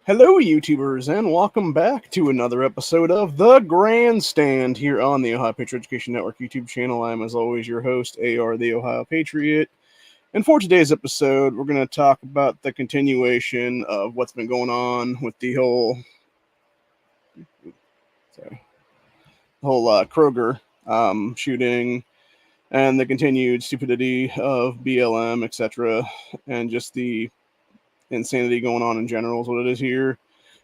Hello, YouTubers, and welcome back to another episode of The Grandstand here on the Ohio Patriot Education Network YouTube channel. I am, as always, your host, AR the Ohio Patriot. And for today's episode, we're going to talk about the continuation of what's been going on with the whole Kroger shooting and the continued stupidity of BLM, etc., and just the insanity going on in general is what it is here.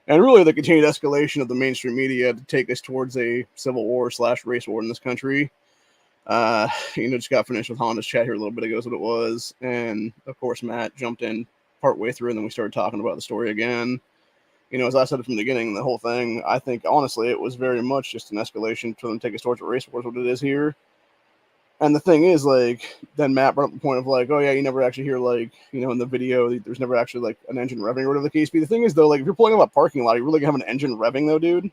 And really the continued escalation of the mainstream media to take us towards a civil war / race war in this country. Just got finished with Honda's chat here a little bit ago is what it was. And, of course, Matt jumped in partway through, and then we started talking about the story again. As I said from the beginning, the whole thing, I think, honestly, it was very much just an escalation for them to take us towards a race war is what it is here. And the thing is, then Matt brought up the point of, oh, yeah, you never actually hear, in the video, there's never actually, an engine revving or whatever the case be. The thing is, though, if you're pulling up a parking lot, you really gonna have an engine revving, though, dude?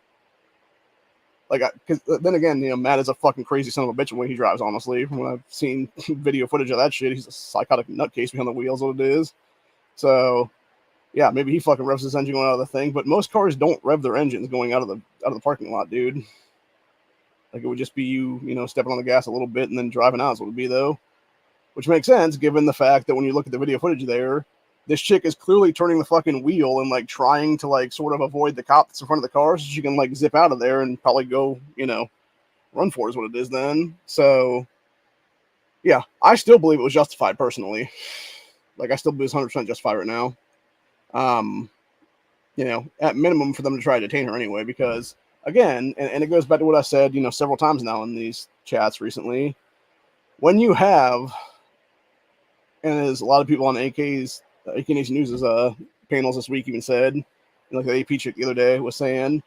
Because then again, Matt is a fucking crazy son of a bitch when he drives, honestly. From when I've seen video footage of that shit, he's a psychotic nutcase behind the wheels, what it is. So, yeah, maybe he fucking revs his engine going out of the thing, but most cars don't rev their engines going out of the parking lot, dude. It would just be you stepping on the gas a little bit and then driving out is what it would be, though. Which makes sense, given the fact that when you look at the video footage there, this chick is clearly turning the fucking wheel and, trying to, sort of avoid the cop that's in front of the car so she can, zip out of there and probably go, run for it is what it is then. So, yeah, I still believe it was justified, personally. I still believe it's 100% justified right now. At minimum for them to try to detain her anyway, because... Again, and it goes back to what I said, several times now in these chats recently. When you have, and as a lot of people on AK Nation News' panels this week even said, like the AP chick the other day was saying,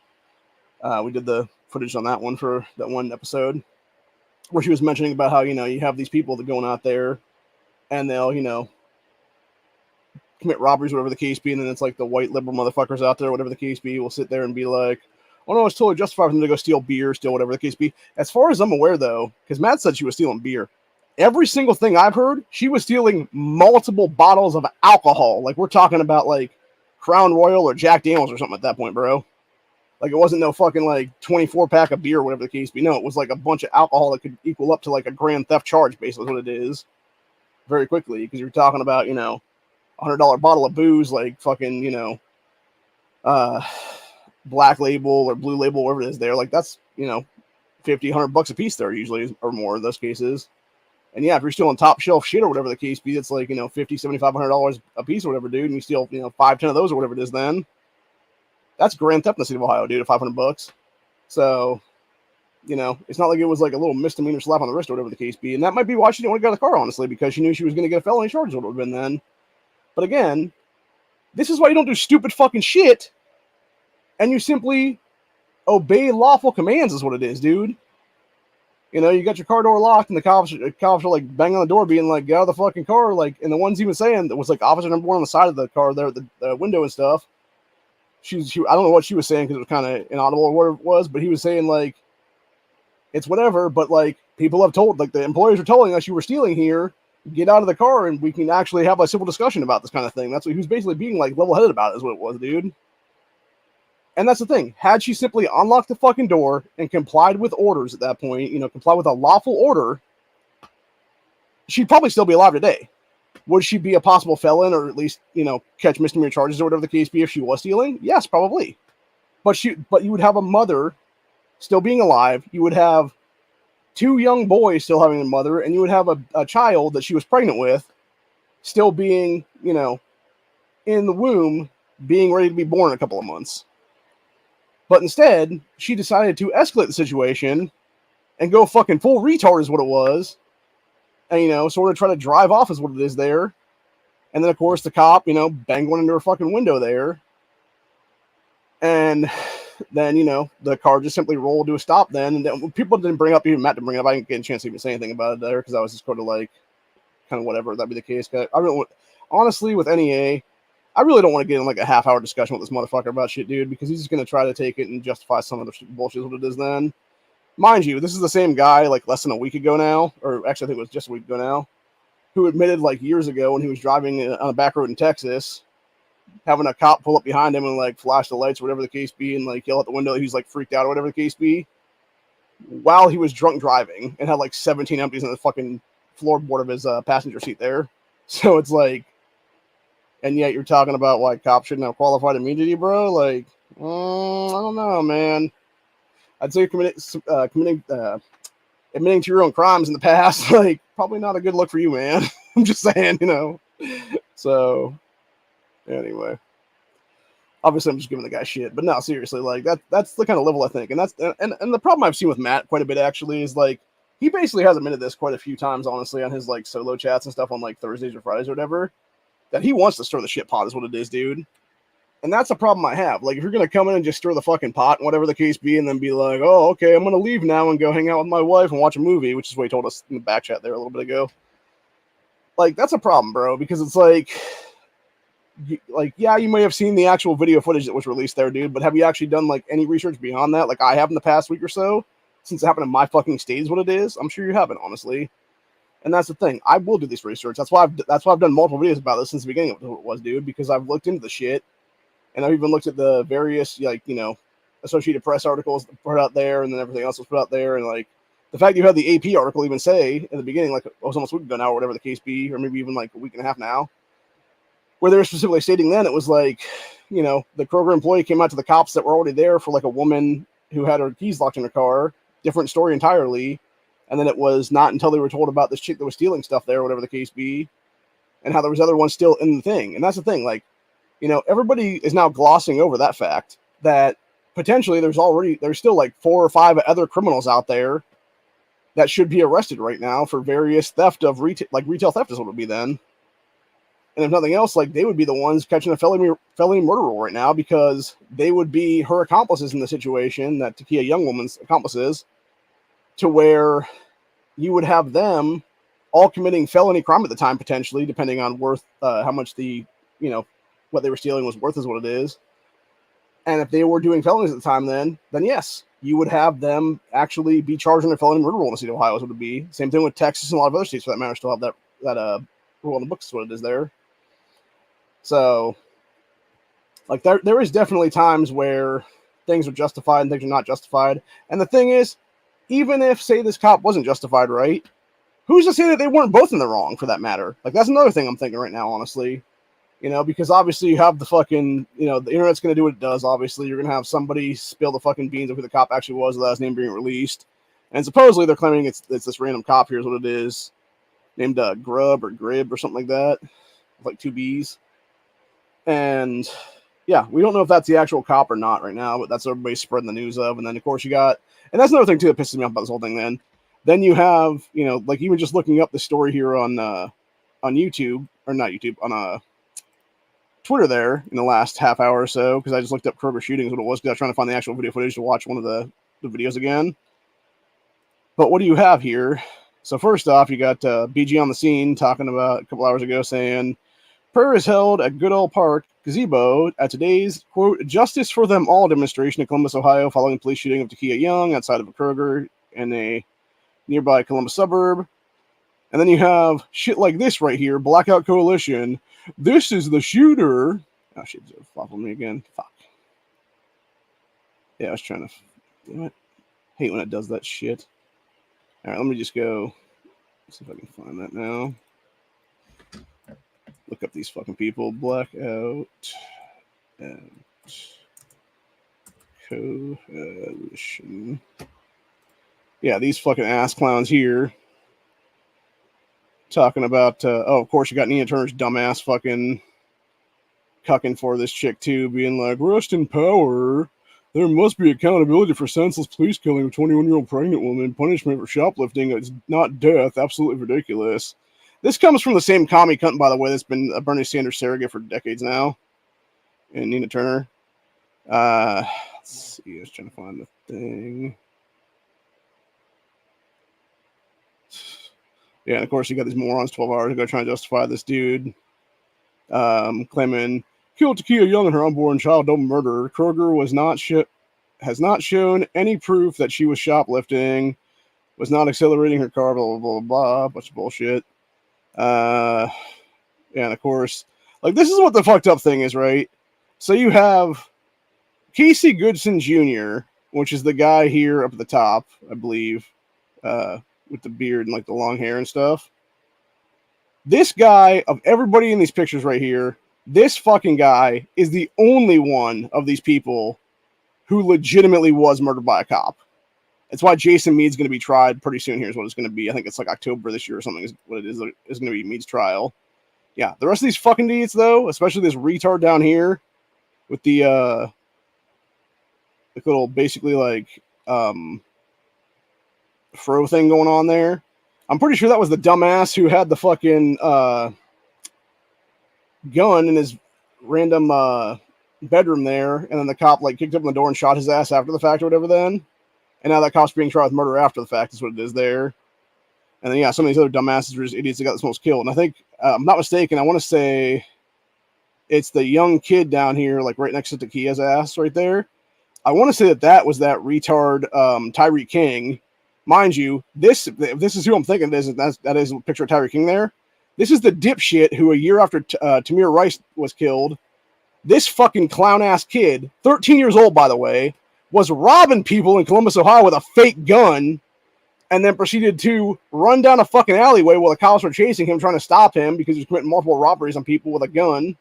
we did the footage on that one for that one episode, where she was mentioning about how, you have these people that going out there and they'll, commit robberies, whatever the case be, and then it's the white liberal motherfuckers out there, whatever the case be, will sit there and be like, oh, no, it's totally justified for them to go steal beer, steal whatever the case be. As far as I'm aware, though, because Matt said she was stealing beer, every single thing I've heard, she was stealing multiple bottles of alcohol. We're talking about, Crown Royal or Jack Daniels or something at that point, bro. It wasn't no fucking, 24-pack of beer or whatever the case be. No, it was, a bunch of alcohol that could equal up to, a grand theft charge, basically, what it is. Very quickly, because you're talking about, $100 bottle of booze, Black Label or Blue Label, whatever it is there, that's, $50, $100 a piece there usually, or more in those cases. And yeah, if you're stealing top shelf shit or whatever the case be, it's $50, $75, $100 a piece or whatever, dude, and you steal, 5, 10 of those or whatever it is, then that's grand theft in the state of Ohio, dude, at $500. So, it's not like it was a little misdemeanor slap on the wrist or whatever the case be. And that might be why she didn't want to get out of the car, honestly, because she knew she was going to get a felony charge, what it would have been then. But again, this is why you don't do stupid fucking shit. And you simply obey lawful commands is what it is, dude. You got your car door locked and the cops are banging on the door being get out of the fucking car. And the ones even saying that was officer number 1 on the side of the car there, the window and stuff. She I don't know what she was saying because it was kind of inaudible or what it was, but he was saying it's whatever. But people have told, the employers are telling us you were stealing here. Get out of the car and we can actually have a civil discussion about this kind of thing. That's what he was basically being level-headed about it, is what it was, dude. And that's the thing. Had she simply unlocked the fucking door and complied with orders at that point, complied with a lawful order, she'd probably still be alive today. Would she be a possible felon or at least, catch misdemeanor charges or whatever the case be if she was stealing? Yes, probably. But you would have a mother still being alive. You would have 2 young boys still having a mother, and you would have a child that she was pregnant with still being, in the womb, being ready to be born in a couple of months. But instead, she decided to escalate the situation and go fucking full retard is what it was. And, sort of try to drive off is what it is there. And then, of course, the cop, banged one into her fucking window there. And then, the car just simply rolled to a stop then. And then people didn't bring up, even Matt didn't bring up, I didn't get a chance to even say anything about it there because I was just kind of whatever, that'd be the case. Honestly, with NEA, I really don't want to get in a half-hour discussion with this motherfucker about shit, dude, because he's just going to try to take it and justify some of the bullshit what it is then. Mind you, this is the same guy, less than a week ago now, or actually I think it was just a week ago now, who admitted, years ago when he was driving on a back road in Texas having a cop pull up behind him and like flash the lights or whatever the case be and like yell out the window that he's like freaked out or whatever the case be while he was drunk driving and had like 17 empties on the fucking floorboard of his passenger seat there. So it's like, and yet you're talking about why cops shouldn't have qualified immunity, bro. Like, I don't know, man. I'd say admitting to your own crimes in the past, like, probably not a good look for you, man. I'm just saying, you know. So, anyway. Obviously, I'm just giving the guy shit, but no, seriously, like, that's the kind of level I think. And that's and the problem I've seen with Matt quite a bit, actually, is, like, he basically has admitted this quite a few times, honestly, on his, like, solo chats and stuff on, like, Thursdays or Fridays or whatever, that he wants to stir the shit pot is what it is, dude. And that's a problem I have. Like, if you're going to come in and just stir the fucking pot, whatever the case be, and then be like, oh, okay, I'm going to leave now and go hang out with my wife and watch a movie, which is what he told us in the back chat there a little bit ago. Like, that's a problem, bro, because it's like, yeah, you may have seen the actual video footage that was released there, dude, but have you actually done, like, any research beyond that, like I have in the past week or so, since it happened in my fucking state is what it is? I'm sure you haven't, honestly. And that's the thing. I will do this research. That's why I've done multiple videos about this since the beginning of what it was, dude, because I've looked into the shit. And I've even looked at the various, like, you know, Associated Press articles put out there and then everything else was put out there. And, like, the fact you had the AP article even say in the beginning, like, it was almost a week ago now or whatever the case be, or maybe even, like, a week and a half now, where they were specifically stating then it was, like, you know, the Kroger employee came out to the cops that were already there for, like, a woman who had her keys locked in her car. Different story entirely. And then it was not until they were told about this chick that was stealing stuff there, or whatever the case be, and how there was other ones still in the thing. And that's the thing, like, you know, everybody is now glossing over that fact that potentially there's still like 4 or 5 other criminals out there that should be arrested right now for various theft of retail theft is what it would be then. And if nothing else, like, they would be the ones catching a felony murder roll right now because they would be her accomplices in the situation, that Takia Young woman's accomplices, to where you would have them all committing felony crime at the time, potentially, depending on how much the, you know, what they were stealing was worth is what it is. And if they were doing felonies at the time, then yes, you would have them actually be charged in a felony murder rule in the state of Ohio, as it would be. Same thing with Texas and a lot of other states, for that matter, still have that rule on the books, is what it is there. So, like, there is definitely times where things are justified and things are not justified. And the thing is, even if, say, this cop wasn't justified, right, who's to say that they weren't both in the wrong, for that matter? Like, that's another thing I'm thinking right now, honestly. You know, because obviously you have the fucking, you know, the internet's going to do what it does, obviously. You're going to have somebody spill the fucking beans of who the cop actually was without his name being released. And supposedly they're claiming it's this random cop, here's what it is, named Grub or Grib or something like that, with like 2 B's. And, yeah, we don't know if that's the actual cop or not right now, but that's what everybody's spreading the news of. And then, of course, you got, and that's another thing, too, that pisses me off about this whole thing, then. Then you have, you know, like, even just looking up the story here on YouTube, or not YouTube, on Twitter there in the last half hour or so, because I just looked up Kroger Shooting is what it was, because I was trying to find the actual video footage to watch one of the videos again. But what do you have here? So first off, you got BG on the scene talking about a couple hours ago saying, prayer is held at Goodall Park Gazebo at today's, quote, Justice for Them All demonstration in Columbus, Ohio, following police shooting of Takia Young outside of a Kroger in a nearby Columbus suburb. And then you have shit like this right here, Blackout Coalition. This is the shooter. Oh, shit, it's flopping me again. Fuck. Yeah, I was trying to... Damn it. Hate when it does that shit. All right, let me just go... see if I can find that now. Look up these fucking people. Blackout and Coalition. Yeah, these fucking ass clowns here. Talking about, of course, you got Nina Turner's dumbass fucking cucking for this chick, too, being like, rest in power. There must be accountability for senseless police killing of a 21-year-old pregnant woman. Punishment for shoplifting. It's not death. Absolutely ridiculous. This comes from the same commie cunt, by the way, that's been a Bernie Sanders surrogate for decades now. And Nina Turner. Let's see. I was trying to find the thing. Yeah, and of course, you got these morons 12 hours ago trying to justify this dude claiming killed Takia Young and her unborn child, don't murder. Kroger has not shown any proof that she was shoplifting, was not accelerating her car, blah, blah, blah, blah, bunch of bullshit. Yeah, and of course, Like, this is what the fucked up thing is, right? So you have Casey Goodson Jr., which is the guy here up at the top, I believe, with the beard and like the long hair and stuff. This guy, of everybody in these pictures right here, this fucking guy is the only one of these people who legitimately was murdered by a cop. That's why Jason Mead's going to be tried pretty soon. Here's what it's going to be. I think it's like October this year or something is what it is going to be Mead's trial. Yeah, the rest of these fucking idiots, though, especially this retard down here with the little basically like fro thing going on there. I'm pretty sure that was the dumbass who had the fucking gun in his random bedroom there, and then the cop like kicked open the door and shot his ass after the fact or whatever then. And now that cop's being tried with murder after the fact is what it is there. And then, yeah, some of these other dumbasses are just idiots that got this most killed. And I think, I'm not mistaken, I want to say it's the young kid down here, like right next to Takia's ass right there. I want to say that was that retard Tyree King. Mind you, this is who I'm thinking it is. That is a picture of Tyree King there. This is the dipshit who a year after Tamir Rice was killed, this fucking clown-ass kid, 13 years old, by the way, was robbing people in Columbus, Ohio with a fake gun, and then proceeded to run down a fucking alleyway while the cops were chasing him, trying to stop him because he was committing multiple robberies on people with a gun.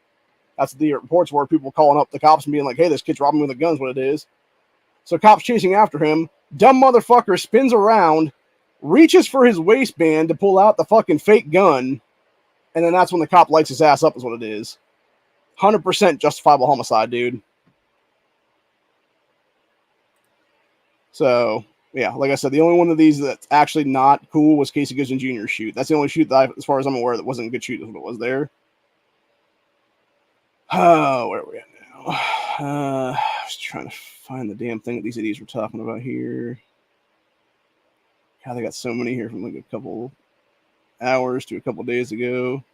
That's the reports were, people calling up the cops and being like, hey, this kid's robbing me with a gun is what it is. So cops chasing after him. Dumb motherfucker spins around, reaches for his waistband to pull out the fucking fake gun, and then that's when the cop lights his ass up is what it is. 100% justifiable homicide, dude. So, yeah, like I said, the only one of these that's actually not cool was Casey Goodson Jr.'s shoot. That's the only shoot that, as far as I'm aware, that wasn't a good shoot is what it was there. Oh, where are we at now? I was trying to find the damn thing that these idiots were talking about here. God, they got so many here from like a couple hours to a couple days ago.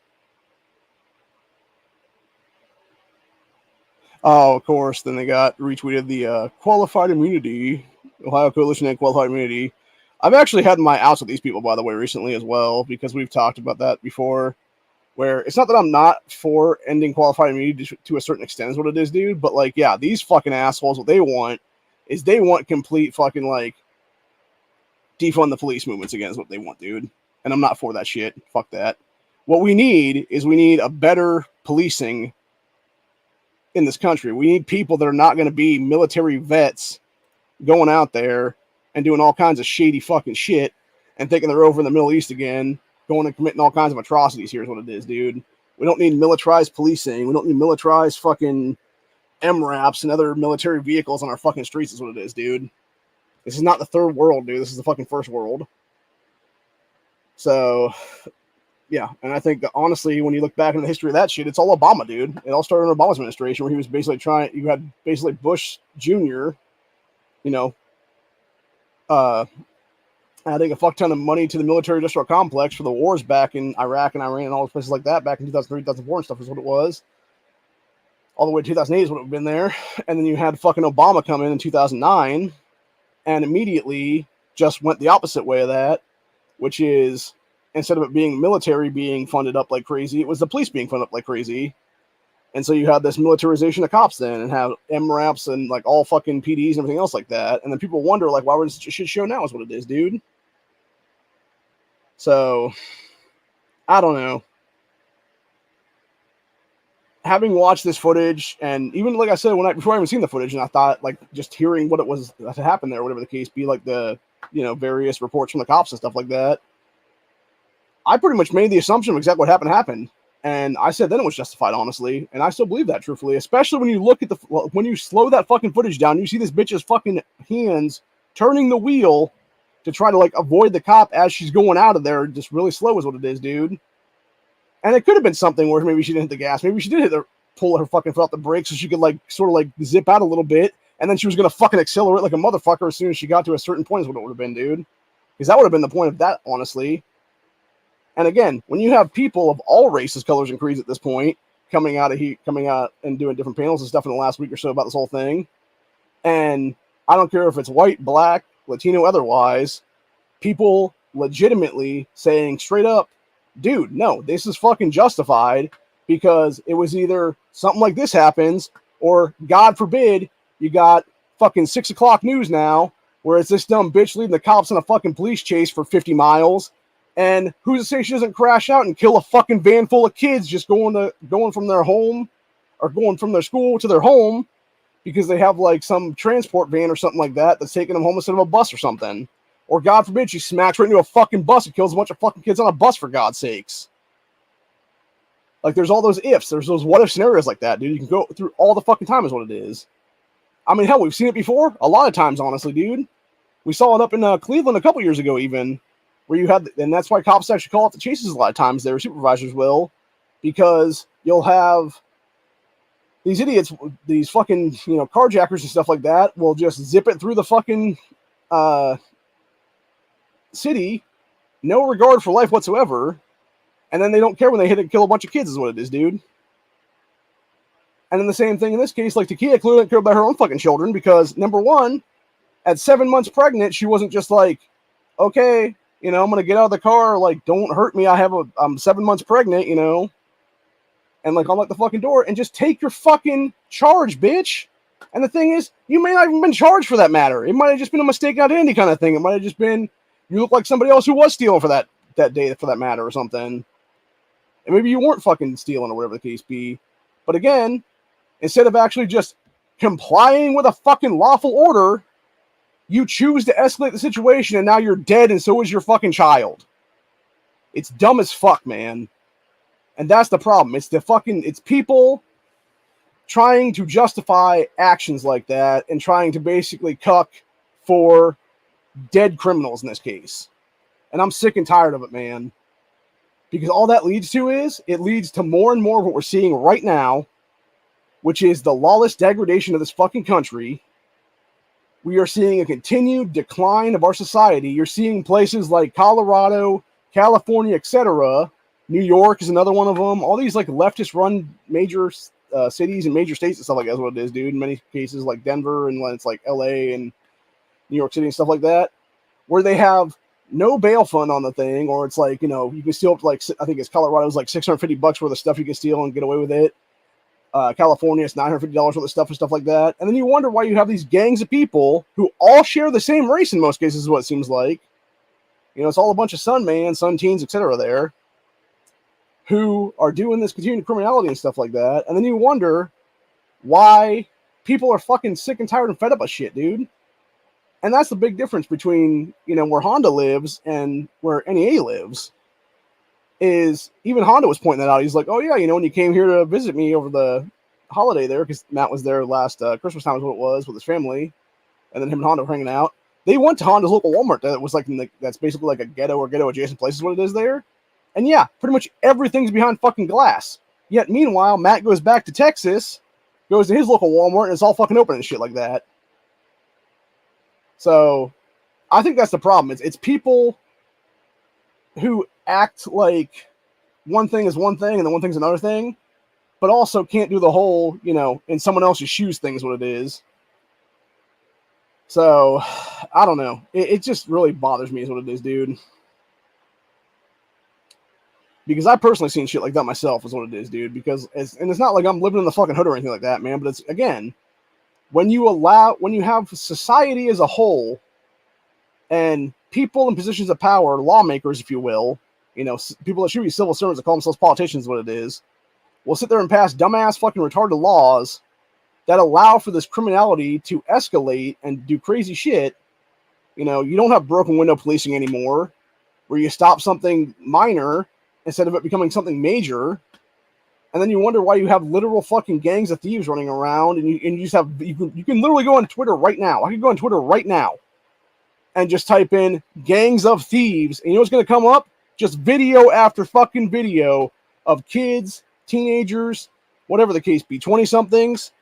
Oh, of course, then they got retweeted the qualified immunity. Ohio Coalition and qualified immunity. I've actually had my outs with these people, by the way, recently as well, because we've talked about that before, where it's not that I'm not for ending qualified immunity to a certain extent is what it is, dude, but like, yeah, these fucking assholes, what they want is they want complete fucking, like, defund the police movements again is what they want, dude. And I'm not for that shit. Fuck that. What we need is we need a better policing in this country. We need people that are not going to be military vets going out there and doing all kinds of shady fucking shit and thinking they're over in the Middle East again, going and committing all kinds of atrocities. Here's what it is, dude. We don't need militarized policing. We don't need militarized fucking MRAPs and other military vehicles on our fucking streets is what it is, dude. This is not the third world, dude. This is the fucking first world. So, yeah. And I think that honestly, when you look back in the history of that shit, it's all Obama, dude. It all started in Obama's administration where he was basically you had basically Bush Jr., you know, adding a fuck ton of money to the military industrial complex for the wars back in Iraq and Iran and all those places like that back in 2003, 2004 and stuff is what it was. All the way to 2008 is what it would have been there. And then you had fucking Obama come in 2009 and immediately just went the opposite way of that, which is instead of it being military being funded up like crazy, it was the police being funded up like crazy. And so you have this militarization of cops then and have MRAPs and like all fucking PDs and everything else like that. And then people wonder like, why would this shit show now is what it is, dude. So I don't know. Having watched this footage and even like I said, before I even seen the footage and I thought like just hearing what it was that happened there, whatever the case be, like the, you know, various reports from the cops and stuff like that. I pretty much made the assumption of exactly what happened. And I said then it was justified, honestly. And I still believe that, truthfully. Especially when you look at when you slow that fucking footage down, you see this bitch's fucking hands turning the wheel to try to, like, avoid the cop as she's going out of there. Just really slow is what it is, dude. And it could have been something where maybe she didn't hit the gas. Maybe she did pull her fucking foot off the brake so she could, like, sort of, like, zip out a little bit. And then she was going to fucking accelerate like a motherfucker as soon as she got to a certain point is what it would have been, dude. Because that would have been the point of that, honestly. And again, when you have people of all races, colors, and creeds at this point coming out and doing different panels and stuff in the last week or so about this whole thing, and I don't care if it's white, black, Latino, otherwise, people legitimately saying straight up, dude, no, this is fucking justified because it was either something like this happens, or God forbid, you got fucking 6 o'clock news now, where it's this dumb bitch leading the cops on a fucking police chase for 50 miles, and who's to say she doesn't crash out and kill a fucking van full of kids just going from their home, or going from their school to their home, because they have like some transport van or something like that that's taking them home instead of a bus or something. Or God forbid, she smacks right into a fucking bus and kills a bunch of fucking kids on a bus, for God's sakes. Like, there's all those ifs. There's those what-if scenarios like that, dude. You can go through all the fucking time is what it is. I mean, hell, we've seen it before. A lot of times, honestly, dude. We saw it up in Cleveland a couple years ago, even, where you had, and that's why cops actually call it the chases a lot of times. Their supervisors will, because you'll have these idiots, these fucking, carjackers and stuff like that, will just zip it through the fucking city, no regard for life whatsoever, and then they don't care when they hit and kill a bunch of kids is what it is, dude. And then the same thing in this case, like Takia clearly didn't care about her own fucking children, because number one, at 7 months pregnant, she wasn't just like, okay, I'm gonna get out of the car, like, don't hurt me, I'm 7 months pregnant, and like unlock the fucking door and just take your fucking charge, bitch. And the thing is, you may not even been charged for that matter. It might have just been a mistake out handy kind of thing. It might have just been you look like somebody else who was stealing for that day, for that matter, or something. And maybe you weren't fucking stealing or whatever the case be. But again, instead of actually just complying with a fucking lawful order, you choose to escalate the situation, and now you're dead, and so is your fucking child. It's dumb as fuck, man. And that's the problem. It's people trying to justify actions like that and trying to basically cuck for dead criminals in this case. And I'm sick and tired of it, man. Because all that leads to it leads to more and more of what we're seeing right now, which is the lawless degradation of this fucking country. We are seeing a continued decline of our society. You're seeing places like Colorado, California, etc. New York is another one of them. All these like leftist-run major cities and major states and stuff like that is what it is, dude. In many cases, like Denver, and when it's like LA and New York City and stuff like that, where they have no bail fund on the thing, or it's like, you can steal up to like, I think it's Colorado's like $650 worth of stuff you can steal and get away with it. California, it's $950 worth of stuff and stuff like that. And then you wonder why you have these gangs of people who all share the same race in most cases, is what it seems like. It's all a bunch of sun teens, etc. there, who are doing this continued criminality and stuff like that. And then you wonder why people are fucking sick and tired and fed up of shit, dude. And that's the big difference between, where Honda lives and where NEA lives. Is even Honda was pointing that out. He's like, oh yeah, when you came here to visit me over the holiday there, because Matt was there last Christmas time is what it was, with his family, and then him and Honda were hanging out. They went to Honda's local Walmart that was like that's basically like a ghetto or ghetto adjacent place is what it is there. And yeah, pretty much everything's behind fucking glass. Yet meanwhile, Matt goes back to Texas, goes to his local Walmart, and it's all fucking open and shit like that. So I think that's the problem. It's people who act like one thing is one thing and then one thing's another thing, but also can't do the whole, in someone else's shoes thing is what it is. So, I don't know. It just really bothers me is what it is, dude. Because I personally seen shit like that myself is what it is, dude. And it's not like I'm living in the fucking hood or anything like that, man. But it's, again, when you have society as a whole and people in positions of power, lawmakers, if you will, people that should be civil servants that call themselves politicians, what it is, will sit there and pass dumbass fucking retarded laws that allow for this criminality to escalate and do crazy shit. You don't have broken window policing anymore, where you stop something minor instead of it becoming something major. And then you wonder why you have literal fucking gangs of thieves running around, and you just have, you can literally go on Twitter right now. I can go on Twitter right now and just type in gangs of thieves, and you know what's going to come up? Just video after fucking video of kids, teenagers, whatever the case be, 20-somethings,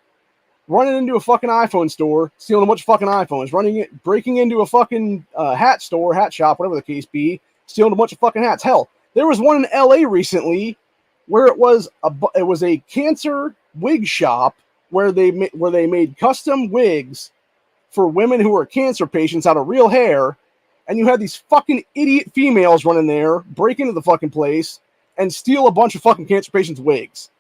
running into a fucking iPhone store, stealing a bunch of fucking iPhones, breaking into a fucking hat store, hat shop, whatever the case be, stealing a bunch of fucking hats. Hell, there was one in LA recently where it was a cancer wig shop where they made custom wigs for women who are cancer patients out of real hair. And you had these fucking idiot females run in there, break into the fucking place, and steal a bunch of fucking cancer patients' wigs.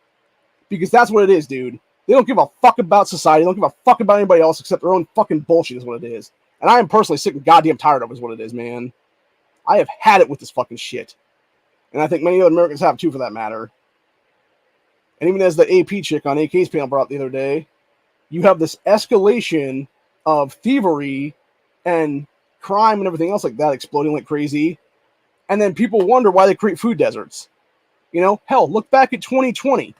Because that's what it is, dude. They don't give a fuck about society. They don't give a fuck about anybody else except their own fucking bullshit is what it is. And I am personally sick and goddamn tired of it is what it is, man. I have had it with this fucking shit. And I think many other Americans have too, for that matter. And even as the AP chick on AK's panel brought up the other day, you have this escalation of thievery and crime and everything else like that exploding like crazy. And then people wonder why they create food deserts. You know, hell, look back at 2020.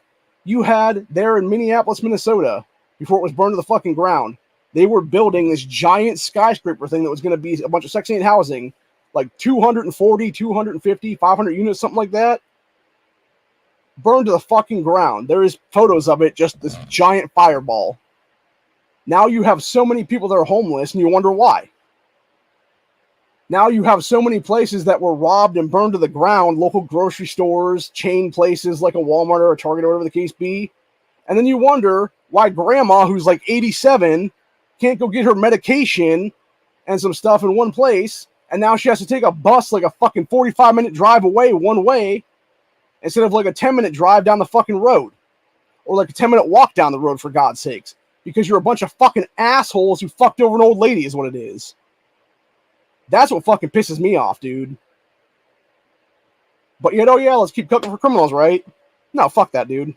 You had there in Minneapolis, Minnesota, before it was burned to the fucking ground, they were building this giant skyscraper thing that was going to be a bunch of Section 8 housing, like 240, 250, 500 units, something like that. Burned to the fucking ground. There is photos of it, just this giant fireball. Now you have so many people that are homeless, and you wonder why. Now you have so many places that were robbed and burned to the ground, local grocery stores, chain places like a Walmart or a Target or whatever the case be. And then you wonder why grandma, who's like 87, can't go get her medication and some stuff in one place. And now she has to take a bus like a fucking 45-minute drive away one way instead of like a 10-minute drive down the fucking road. Or like a 10-minute walk down the road, for God's sakes. Because you're a bunch of fucking assholes who fucked over an old lady is what it is. That's what fucking pisses me off, dude. But yet, oh yeah, let's keep cooking for criminals, right? No, fuck that, dude.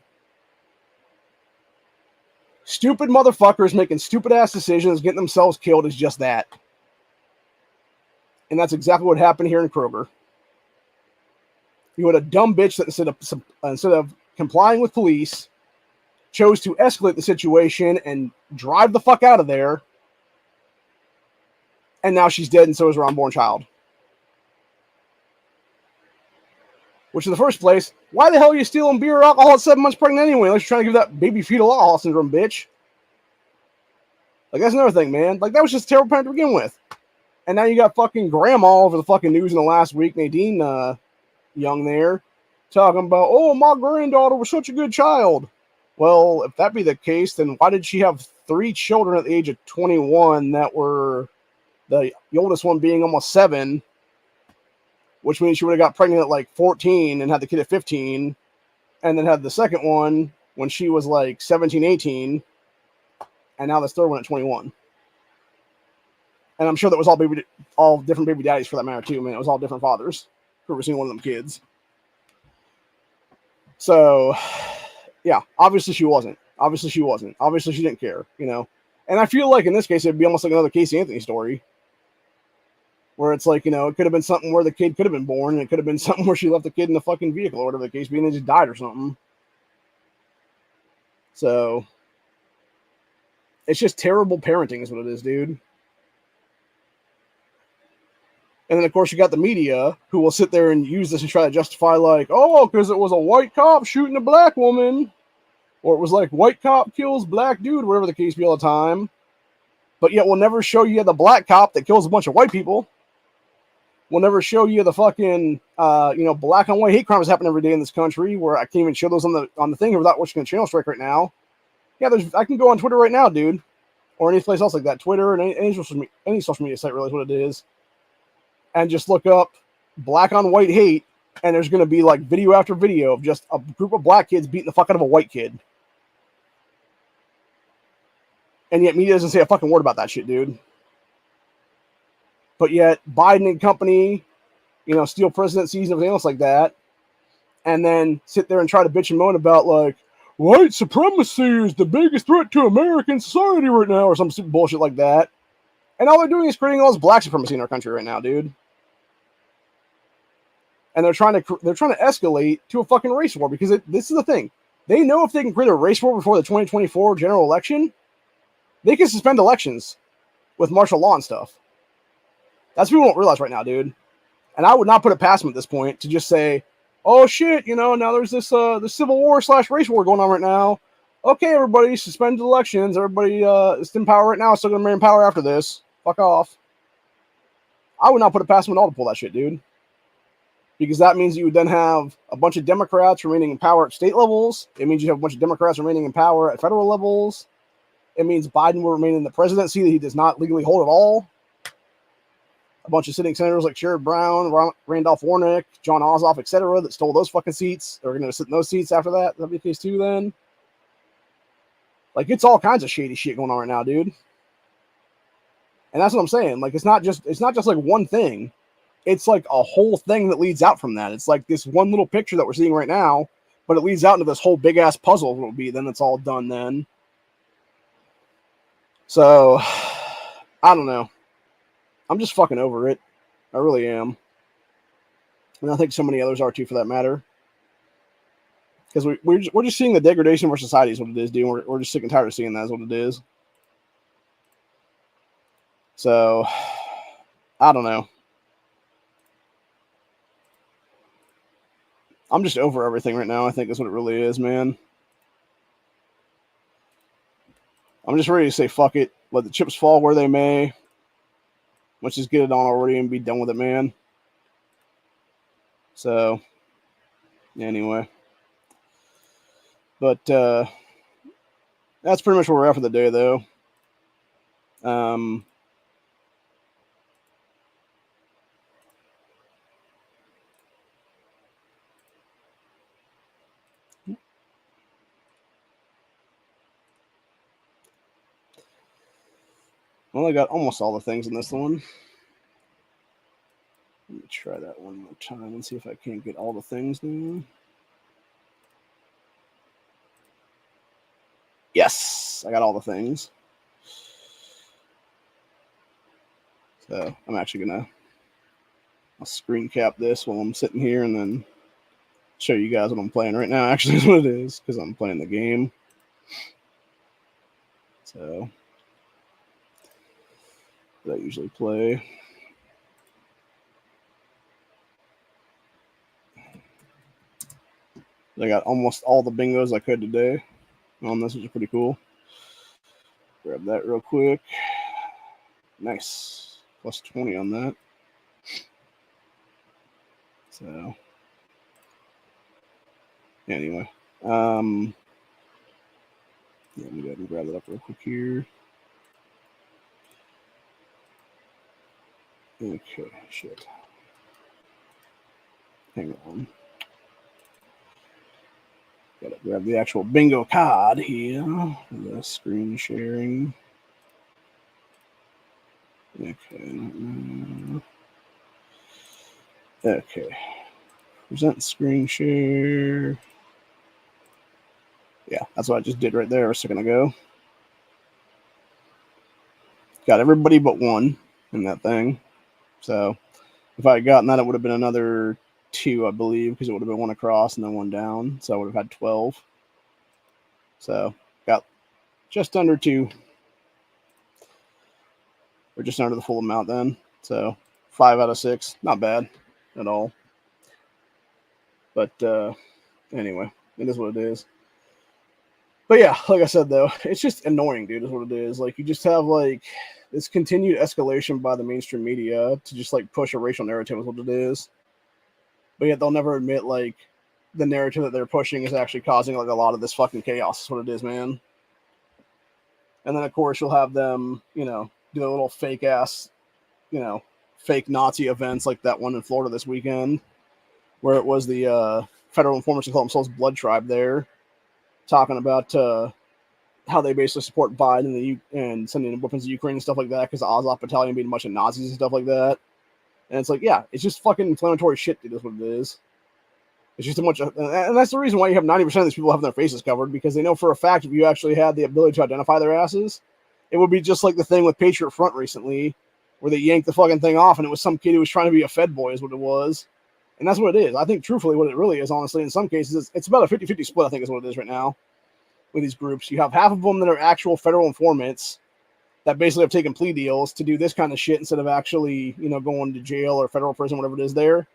Stupid motherfuckers making stupid-ass decisions, getting themselves killed is just that. And that's exactly what happened here in Kroger. You had a dumb bitch that instead of complying with police, chose to escalate the situation and drive the fuck out of there. And now she's dead, and so is her unborn child. Which, in the first place, why the hell are you stealing beer or alcohol at 7 months pregnant anyway? Unless you're trying to give that baby fetal alcohol syndrome, bitch. Like, that's another thing, man. Like, that was just a terrible parent to begin with. And now you got fucking grandma all over the fucking news in the last week, Nadine Young there, talking about, oh, my granddaughter was such a good child. Well, if that be the case, then why did she have 3 children at the age of 21 that were... the oldest one being almost 7, which means she would have got pregnant at like 14 and had the kid at 15, and then had the second one when she was like 17, 18, and now this third one at 21. And I'm sure that was all different baby daddies for that matter too, man. It was all different fathers who were seeing one of them kids. So, yeah, obviously she wasn't. Obviously she didn't care, you know. And I feel like in this case, it'd be almost like another Casey Anthony story. Where it's like, you know, it could have been something where the kid could have been born, and it could have been something where she left the kid in the fucking vehicle or whatever the case be, and they just died or something. So, it's just terrible parenting is what it is, dude. And then, of course, you got the media who will sit there and use this and try to justify, like, oh, because it was a white cop shooting a black woman. Or it was like, white cop kills black dude, whatever the case be all the time. But yet we'll never show you the black cop that kills a bunch of white people. We'll never show you the fucking, black on white hate crimes happen every day in this country, where I can't even show those on the thing without watching a channel strike right now. Yeah, I can go on Twitter right now, dude, or any place else like that, Twitter and any social media site really is what it is, and just look up black on white hate, and there's going to be like video after video of just a group of black kids beating the fuck out of a white kid. And yet media doesn't say a fucking word about that shit, dude. But yet Biden and company, steal presidencies and everything else like that. And then sit there and try to bitch and moan about like, white supremacy is the biggest threat to American society right now, or some stupid bullshit like that. And all they're doing is creating all this black supremacy in our country right now, dude. And they're trying to escalate to a fucking race war, because this is the thing. They know if they can create a race war before the 2024 general election, they can suspend elections with martial law and stuff. That's what people don't realize right now, dude. And I would not put it past them at this point to just say, oh shit, now there's this civil war / race war going on right now. Okay, everybody, suspend elections. Everybody is in power right now, still gonna remain in power after this. Fuck off. I would not put it past them at all to pull that shit, dude. Because that means you would then have a bunch of Democrats remaining in power at state levels. It means you have a bunch of Democrats remaining in power at federal levels. It means Biden will remain in the presidency that he does not legally hold at all. A bunch of sitting senators like Sherrod Brown, Randolph Warnock, John Ossoff, etc., that stole those fucking seats. They're going to sit in those seats after that. That'll be the case too then. Like, it's all kinds of shady shit going on right now, dude. And that's what I'm saying. Like, it's not just like one thing. It's like a whole thing that leads out from that. It's like this one little picture that we're seeing right now, but it leads out into this whole big ass puzzle. Will be then it's all done then. So I don't know. I'm just fucking over it. I really am. And I think so many others are too, for that matter. Because we're just seeing the degradation of our society is what it is, dude. We're just sick and tired of seeing that is what it is. So I don't know. I'm just over everything right now. I think that's what it really is, man. I'm just ready to say fuck it. Let the chips fall where they may. Let's just get it on already and be done with it, man. So, anyway. But that's pretty much where we're at for the day, though. Well, I got almost all the things in this one. Let me try that one more time and see if I can't get all the things now. Yes, I got all the things. So I'm actually I'll screen cap this while I'm sitting here and then show you guys what I'm playing right now. Actually, is what it is, because I'm playing the game. So that I usually play. I got almost all the bingos I could today on this, which is pretty cool. Grab that real quick. Nice. Plus 20 on that. So anyway. Yeah, let me go ahead and grab that up real quick here. Okay, shit. Hang on. Gotta grab the actual bingo card here. The screen sharing. Okay. Okay. Present screen share. Yeah, that's what I just did right there a second ago. Got everybody but one in that thing. So if I had gotten that, it would have been another 2, I believe, because it would have been 1 across and then 1 down. So I would have had 12. So got just under 2. Or just under the full amount then. So 5 out of 6. Not bad at all. But anyway, it is what it is. But yeah, like I said, though, it's just annoying, dude, is what it is. Like, you just have, like, this continued escalation by the mainstream media to just, like, push a racial narrative is what it is. But yet they'll never admit, like, the narrative that they're pushing is actually causing, like, a lot of this fucking chaos is what it is, man. And then, of course, you'll have them, you know, do their little fake-ass, you know, fake Nazi events like that one in Florida this weekend, where it was the federal informants who call themselves Blood Tribe there, talking about how they basically support Biden and sending weapons to Ukraine and stuff like that because the Azov Battalion being a bunch of Nazis and stuff like that. And it's like, yeah, it's just fucking inflammatory shit, dude, is what it is. It's just a bunch of, and that's the reason why you have 90% of these people having their faces covered, because they know for a fact if you actually had the ability to identify their asses, it would be just like the thing with Patriot Front recently, where they yanked the fucking thing off and it was some kid who was trying to be a Fed boy is what it was. And that's what it is. I think truthfully what it really is, honestly, in some cases, it's about a 50-50 split, I think is what it is right now with these groups. You have half of them that are actual federal informants that basically have taken plea deals to do this kind of shit instead of actually, you know, going to jail or federal prison, whatever it is there.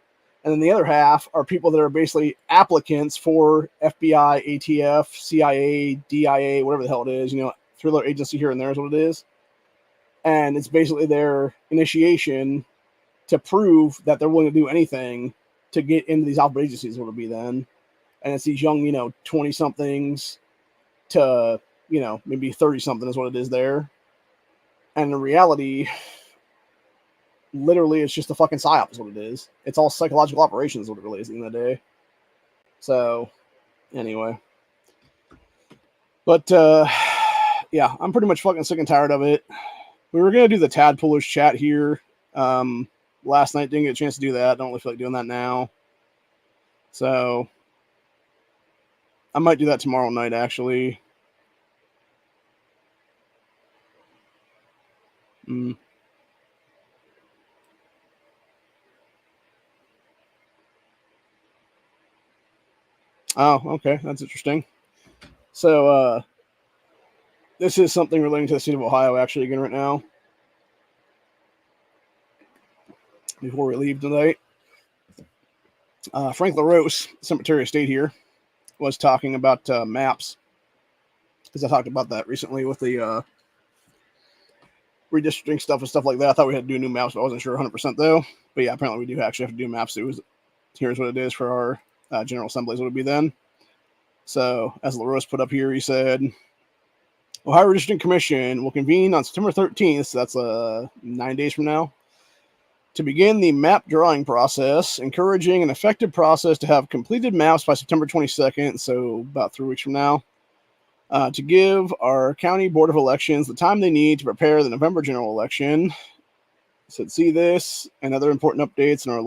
And then the other half are people that are basically applicants for FBI, ATF, CIA, DIA, whatever the hell it is, you know, thriller agency here and there is what it is. And it's basically their initiation to prove that they're willing to do anything to get into these alpha agencies, what it'll be then. And it's these young, you know, 20-somethings to, you know, maybe 30-something is what it is there. And in reality, literally, it's just a fucking psyop is what it is. It's all psychological operations is what it really is at the end of the day. So, anyway. But, yeah, I'm pretty much fucking sick and tired of it. We were gonna do the Tadpoolers chat here. Last night didn't get a chance to do that. Don't really feel like doing that now. So I might do that tomorrow night, actually. Oh, okay. That's interesting. So, this is something relating to the state of Ohio, actually, again, right now. Before we leave tonight, Frank LaRose, Secretary of State here, was talking about maps, because I talked about that recently with the redistricting stuff and stuff like that. I thought we had to do new maps, but I wasn't sure 100% though. But yeah, apparently we do actually have to do maps. Here's what it is for our General Assemblies. What it would be then. So, as LaRose put up here, he said, Ohio Redistricting Commission will convene on September 13th, so that's 9 days from now, to begin the map drawing process, encouraging an effective process to have completed maps by September 22nd, so about 3 weeks from now, to give our County Board of Elections the time they need to prepare the November general election. So see this and other important updates in our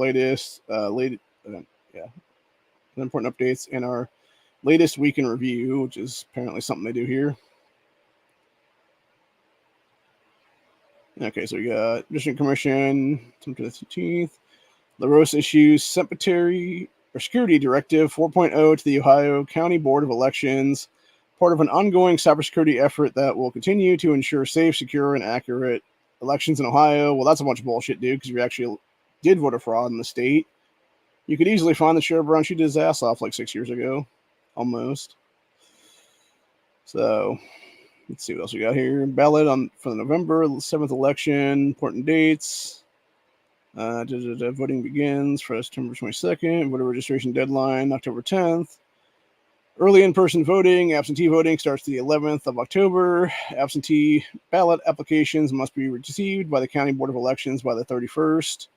important updates in our latest week in review, which is apparently something they do here. Okay, so we got District Commission, September 15th. LaRose issues Secretary or Security Directive 4.0 to the Ohio County Board of Elections, part of an ongoing cybersecurity effort that will continue to ensure safe, secure, and accurate elections in Ohio. Well, that's a bunch of bullshit, dude, because we actually did voter fraud in the state. You could easily find the Sheriff Brown shoot his ass off like 6 years ago. Almost. So, let's see what else we got here. Ballot for the November 7th election. Important dates. Voting begins for September 22nd. Voter registration deadline, October 10th. Early in-person voting, absentee voting starts the 11th of October. Absentee ballot applications must be received by the County Board of Elections by the 31st.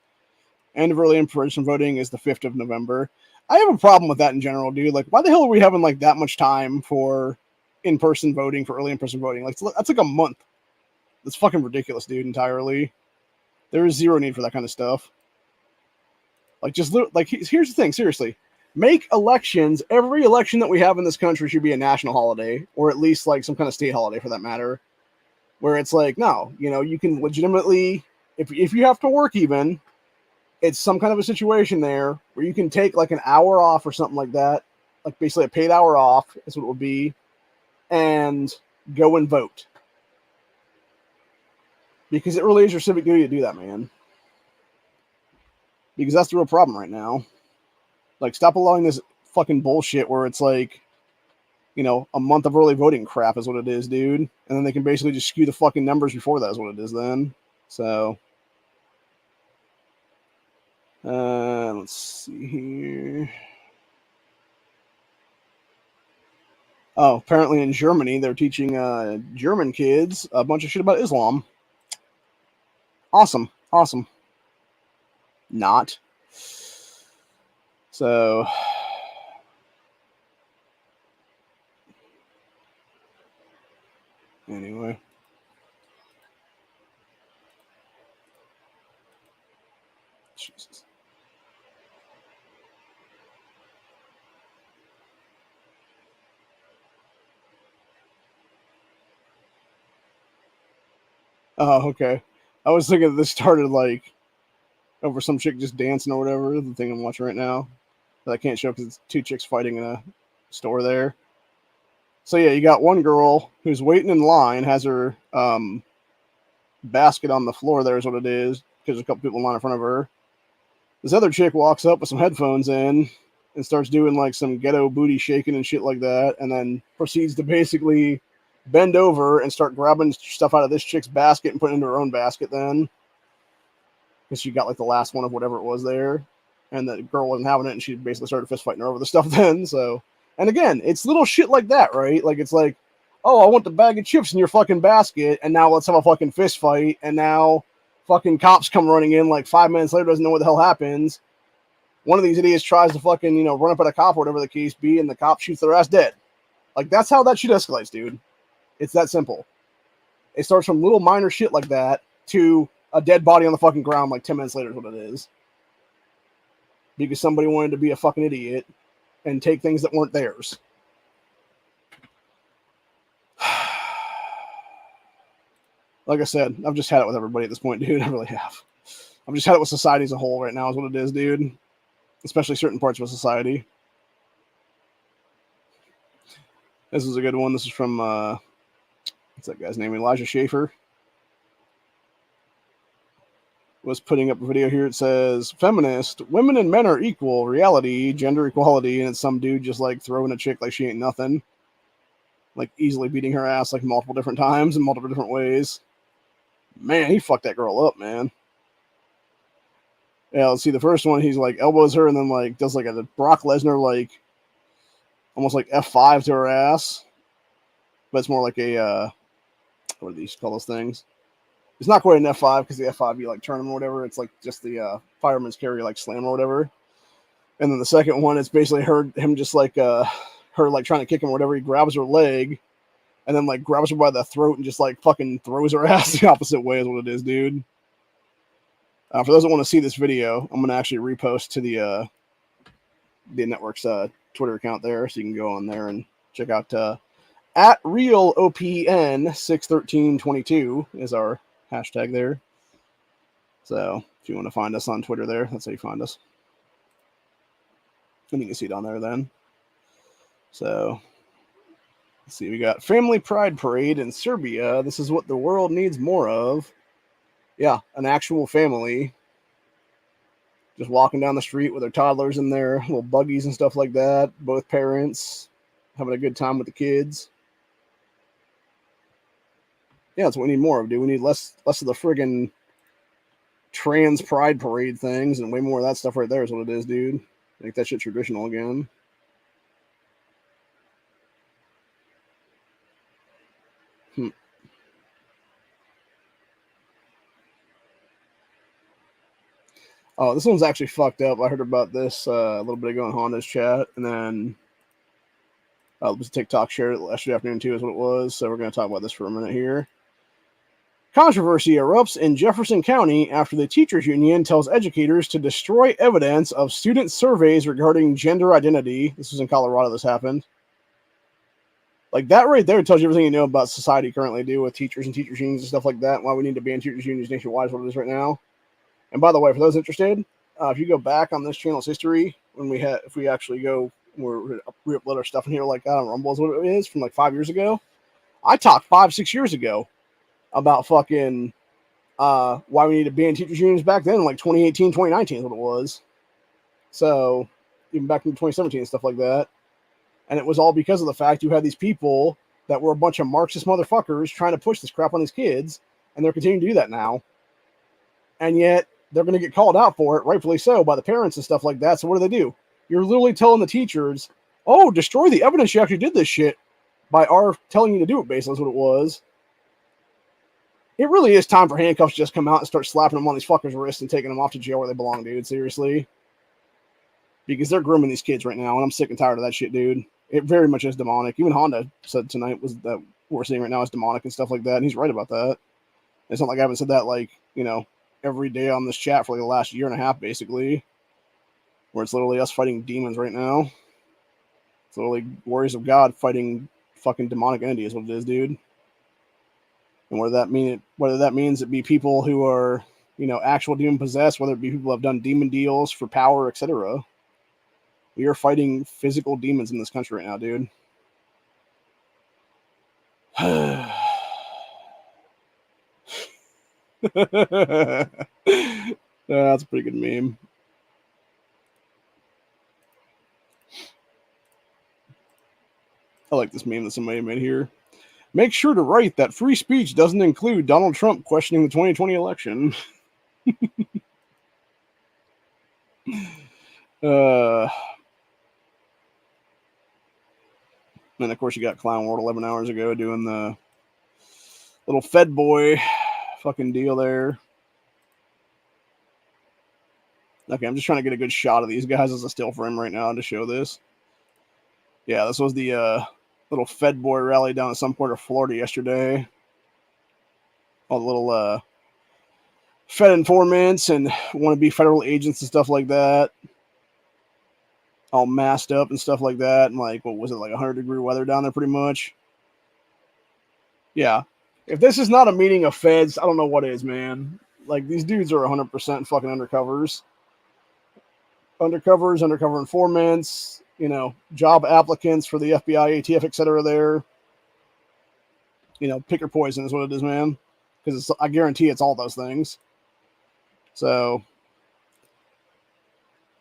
End of early in-person voting is the 5th of November. I have a problem with that in general, dude. Like, why the hell are we having, like, that much time for in-person voting, for early in-person voting? Like, that's like a month. That's fucking ridiculous, dude, entirely. There is zero need for that kind of stuff. Like, here's the thing, seriously. Make elections, every election that we have in this country should be a national holiday, or at least, like, some kind of state holiday for that matter, where it's like, no, you can legitimately, if you have to work even, it's some kind of a situation there where you can take, like, an hour off or something like that, like, basically a paid hour off is what it would be, and go and vote. Because it really is your civic duty to do that, man. Because that's the real problem right now. Like, stop allowing this fucking bullshit where it's like, a month of early voting crap is what it is, dude. And then they can basically just skew the fucking numbers before that is what it is then. So, let's see here. Oh, apparently in Germany, they're teaching German kids a bunch of shit about Islam. Awesome. Not. So, anyway. Jesus. Oh, okay. I was thinking this started, like, over some chick just dancing or whatever, the thing I'm watching right now. That I can't show because it's two chicks fighting in a store there. So, yeah, you got one girl who's waiting in line, has her basket on the floor there is what it is, because there's a couple people in line in front of her. This other chick walks up with some headphones in and starts doing, like, some ghetto booty shaking and shit like that, and then proceeds to basically bend over and start grabbing stuff out of this chick's basket and putting it into her own basket then. Because she got, like, the last one of whatever it was there. And the girl wasn't having it, and she basically started fist fighting her over the stuff then. So, and again, it's little shit like that, right? Like, it's like, oh, I want the bag of chips in your fucking basket, and now let's have a fucking fist fight, and now fucking cops come running in like 5 minutes later, doesn't know what the hell happens. One of these idiots tries to fucking, run up at a cop or whatever the case be, and the cop shoots their ass dead. Like, that's how that shit escalates, dude. It's that simple. It starts from little minor shit like that to a dead body on the fucking ground like 10 minutes later is what it is. Because somebody wanted to be a fucking idiot and take things that weren't theirs. Like I said, I've just had it with everybody at this point, dude. I really have. I've just had it with society as a whole right now is what it is, dude. Especially certain parts of society. This is a good one. This is from, what's that guy's name? Elijah Schaefer. Was putting up a video here. It says, feminist, women and men are equal, reality, gender equality, and it's some dude just like throwing a chick like she ain't nothing. Like easily beating her ass like multiple different times in multiple different ways. Man, he fucked that girl up, man. Yeah, let's see. The first one, he's like elbows her and then like does like a Brock Lesnar like almost like F5 to her ass. But it's more like a what do these call those things? It's not quite an F5 because the F5 you like turn them or whatever. It's like just the fireman's carry like slam or whatever. And then the second one, it's basically him just like her like trying to kick him or whatever. He grabs her leg and then like grabs her by the throat and just like fucking throws her ass the opposite way is what it is, dude. For those that want to see this video, I'm gonna actually repost to the network's Twitter account there, so you can go on there and check out at RealOPN61322 is our hashtag there. So if you want to find us on Twitter there, that's how you find us. And you can see it on there then. So let's see, we got Family Pride Parade in Serbia. This is what the world needs more of. Yeah, an actual family just walking down the street with their toddlers in their little buggies and stuff like that. Both parents having a good time with the kids. Yeah, that's what we need more of, dude. We need less of the friggin' trans pride parade things and way more of that stuff right there is what it is, dude. Make that shit traditional again. Oh, this one's actually fucked up. I heard about this a little bit ago in Honda's chat, and then it was a TikTok shared it yesterday afternoon too, is what it was. So we're going to talk about this for a minute here. Controversy erupts in Jefferson County after the teachers union tells educators to destroy evidence of student surveys regarding gender identity. This was in Colorado. This happened. Like that right there tells you everything you know about society currently, do with teachers and teachers unions and stuff like that. Why we need to ban teachers unions nationwide is what it is right now. And by the way, for those interested, if you go back on this channel's history, if we actually go, we upload our stuff in here like that on Rumble is what it is from like 5 years ago. I talked 5-6 years ago about fucking why we need to ban teachers unions back then, like 2018, 2019 is what it was. So even back in 2017 and stuff like that. And it was all because of the fact you had these people that were a bunch of Marxist motherfuckers trying to push this crap on these kids, and they're continuing to do that now. And yet they're going to get called out for it, rightfully so, by the parents and stuff like that. So what do? You're literally telling the teachers, oh, destroy the evidence you actually did this shit by our telling you to do it, basically, is what it was. It really is time for handcuffs to just come out and start slapping them on these fuckers' wrists and taking them off to jail where they belong, dude. Seriously. Because they're grooming these kids right now, and I'm sick and tired of that shit, dude. It very much is demonic. Even Honda said tonight was that what we're seeing right now is demonic and stuff like that, and he's right about that. It's not like I haven't said that, like, you know, every day on this chat for like the last year and a half, basically, where it's literally us fighting demons right now. It's literally warriors of God fighting fucking demonic entity is what it is, dude. And whether that means it be people who are, you know, actual demon possessed, whether it be people who have done demon deals for power, etc. We are fighting physical demons in this country right now, dude. That's a pretty good meme. I like this meme that somebody made here. Make sure to write that free speech doesn't include Donald Trump questioning the 2020 election. And of course, you got Clown World 11 hours ago doing the little Fed boy fucking deal there. Okay, I'm just trying to get a good shot of these guys as a still frame right now to show this. Yeah, this was the little Fed boy rally down at some point of Florida yesterday. all the little Fed informants and want to be federal agents and stuff like that, all masked up and stuff like that. And like, what was it, like 100-degree weather down there pretty much? Yeah. If this is not a meeting of feds, I don't know what is, man. Like, these dudes are 100% fucking undercovers. Undercover informants, job applicants for the FBI, ATF, etc. there. Pick your poison is what it is, man. Because I guarantee it's all those things. So,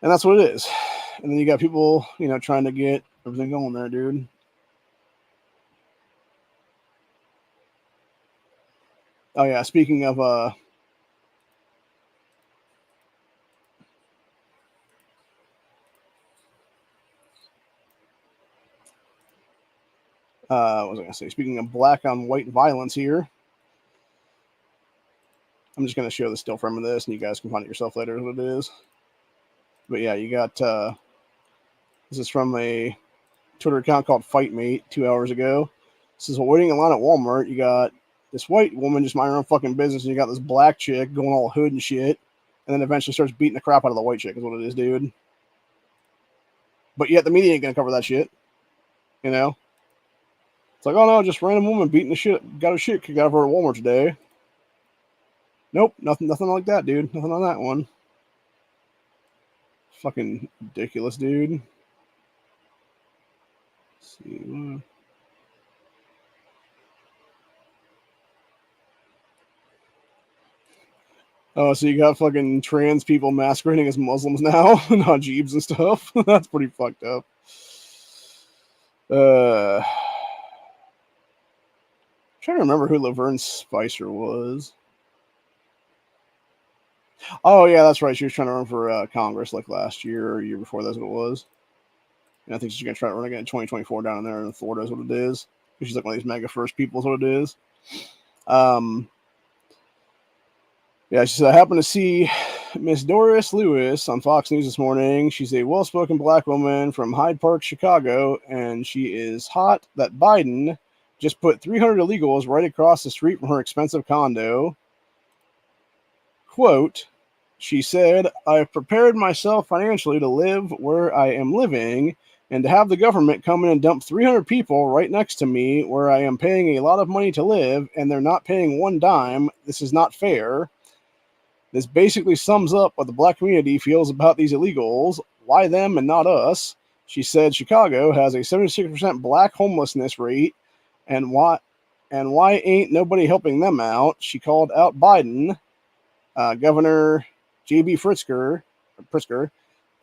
and that's what it is. And then you got people, trying to get everything going there, dude. Oh yeah, speaking of what was I gonna say? Speaking of black on white violence here, I'm just gonna show the still frame of this, and you guys can find it yourself later what it is. But yeah, you got this is from a Twitter account called FightMate 2 hours ago. This is waiting in line at Walmart. You got this white woman just minding her own fucking business, and you got this black chick going all hood and shit, and then eventually starts beating the crap out of the white chick is what it is, dude. But yet the media ain't gonna cover that shit. It's like, oh no, just random woman beating the shit, got her shit kicked out of her at Walmart today. Nope, nothing like that, dude. Nothing on that one. Fucking ridiculous, dude. Let's see. Oh, so you got fucking trans people masquerading as Muslims now, not Jeebs and stuff. That's pretty fucked up. I'm trying to remember who Laverne Spicer was. Oh yeah, that's right. She was trying to run for Congress like last year or year before. That's what it was. And I think she's gonna try to run again in 2024 down there in Florida. Is what it is. She's like one of these mega first people. Is what it is. Yeah, she said, I happened to see Miss Doris Lewis on Fox News this morning. She's a well-spoken black woman from Hyde Park, Chicago, and she is hot that Biden just put 300 illegals right across the street from her expensive condo. Quote, she said, I've prepared myself financially to live where I am living, and to have the government come in and dump 300 people right next to me where I am paying a lot of money to live, and they're not paying one dime. This is not fair. This basically sums up what the black community feels about these illegals. Why them and not us? She said Chicago has a 76% black homelessness rate, and why ain't nobody helping them out? She called out Biden, Governor J.B. Pritzker,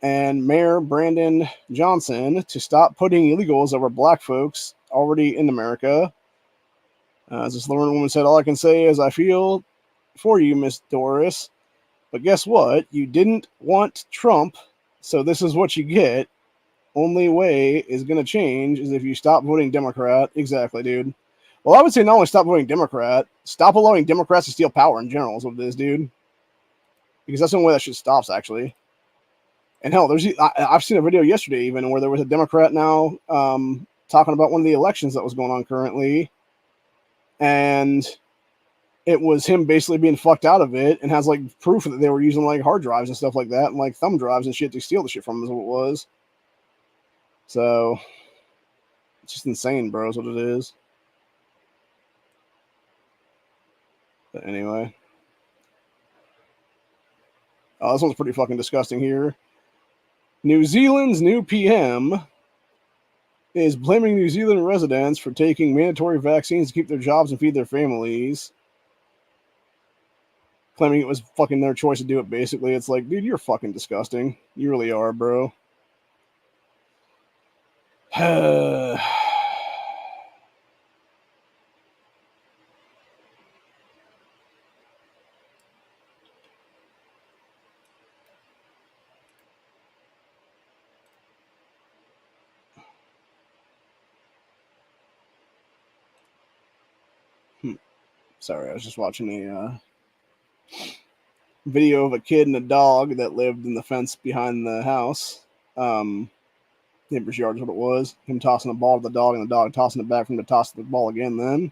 and Mayor Brandon Johnson to stop putting illegals over black folks already in America. As this Lauren woman said, all I can say is I feel for you, Miss Doris. But guess what? You didn't want Trump, so this is what you get. Only way is going to change is if you stop voting Democrat. Exactly, dude. Well, I would say not only stop voting Democrat, stop allowing Democrats to steal power in general is what it is, dude. Because that's the only way that shit stops, actually. And hell, I've seen a video yesterday even where there was a Democrat now talking about one of the elections that was going on currently. And it was him basically being fucked out of it and has like proof that they were using like hard drives and stuff like that and like thumb drives and shit to steal the shit from him is what it was. So it's just insane, bro, is what it is. But anyway. Oh, this one's pretty fucking disgusting here. New Zealand's new PM is blaming New Zealand residents for taking mandatory vaccines to keep their jobs and feed their families. Claiming it was fucking their choice to do it, basically. It's like, dude, you're fucking disgusting. You really are, bro. Sorry, I was just watching a video of a kid and a dog that lived in the fence behind the house. Neighbor's yard is what it was. Him tossing a ball to the dog and the dog tossing it back for him to toss the ball again then.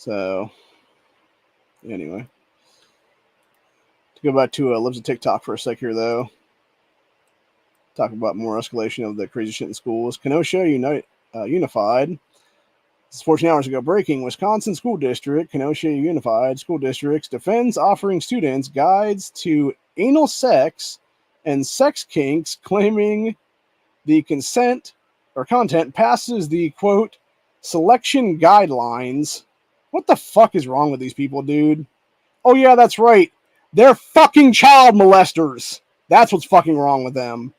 So, anyway. To go back to Lives of TikTok for a sec here, though. Talk about more escalation of the crazy shit in schools. Kenosha Unified. This is 14 hours ago. Breaking. Wisconsin School District, Kenosha Unified School Districts defends offering students guides to anal sex and sex kinks, claiming the consent or content passes the, quote, selection guidelines. What the fuck is wrong with these people, dude? Oh, yeah, that's right. They're fucking child molesters. That's what's fucking wrong with them.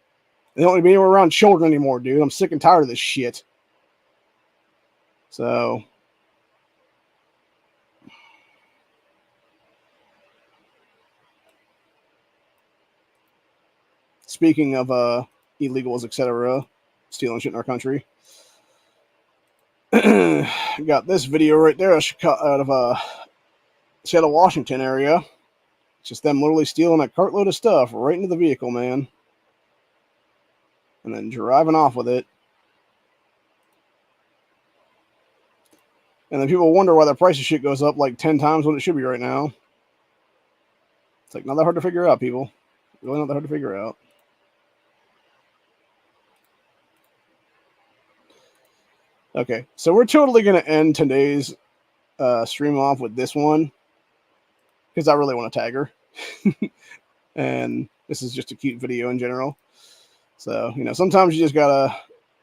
They don't want to be anywhere around children anymore, dude. I'm sick and tired of this shit. So, speaking of illegals, etc., stealing shit in our country, got this video right there out of Seattle, Washington area. It's just them literally stealing a cartload of stuff right into the vehicle, man, and then driving off with it. And then people wonder why the price of shit goes up like 10 times what it should be right now. It's like not that hard to figure out, people. Really not that hard to figure out. Okay, so we're totally going to end today's stream off with this one because I really want to tag her. And this is just a cute video in general. So, you know, sometimes you just got to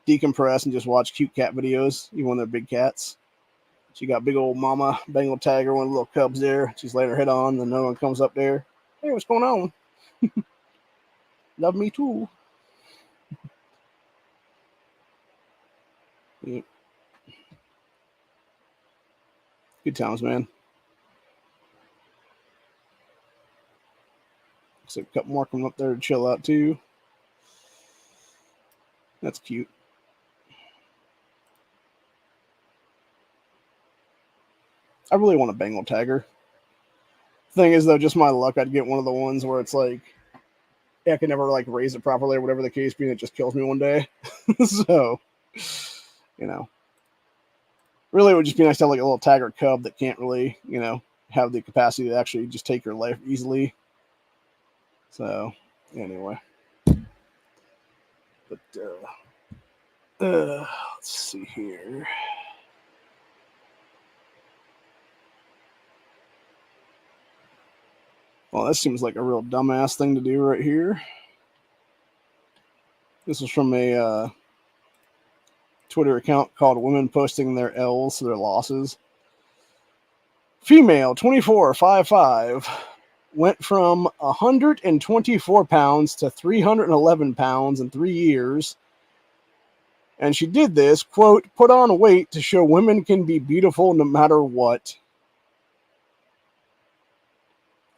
decompress and just watch cute cat videos, even when they're big cats. She got big old mama Bengal tiger, one of the little cubs there. She's laying her head on, and no one comes up there. Hey, what's going on? Love me too. Yep. Good times, man. So a couple more coming up there to chill out too. That's cute. I really want a Bengal tiger. Thing is, though, just my luck, I'd get one of the ones where it's like I can never like raise it properly or whatever the case be, and it just kills me one day. So, you know, really it would just be nice to have like a little tiger cub that can't really, you know, have the capacity to actually just take your life easily. So, anyway. But, let's see here. Well, that seems like a real dumbass thing to do right here. This is from a Twitter account called Women Posting Their L's, their losses. Female, 24, 5'5", went from 124 pounds to 311 pounds in 3 years. And she did this, quote, put on weight to show women can be beautiful no matter what.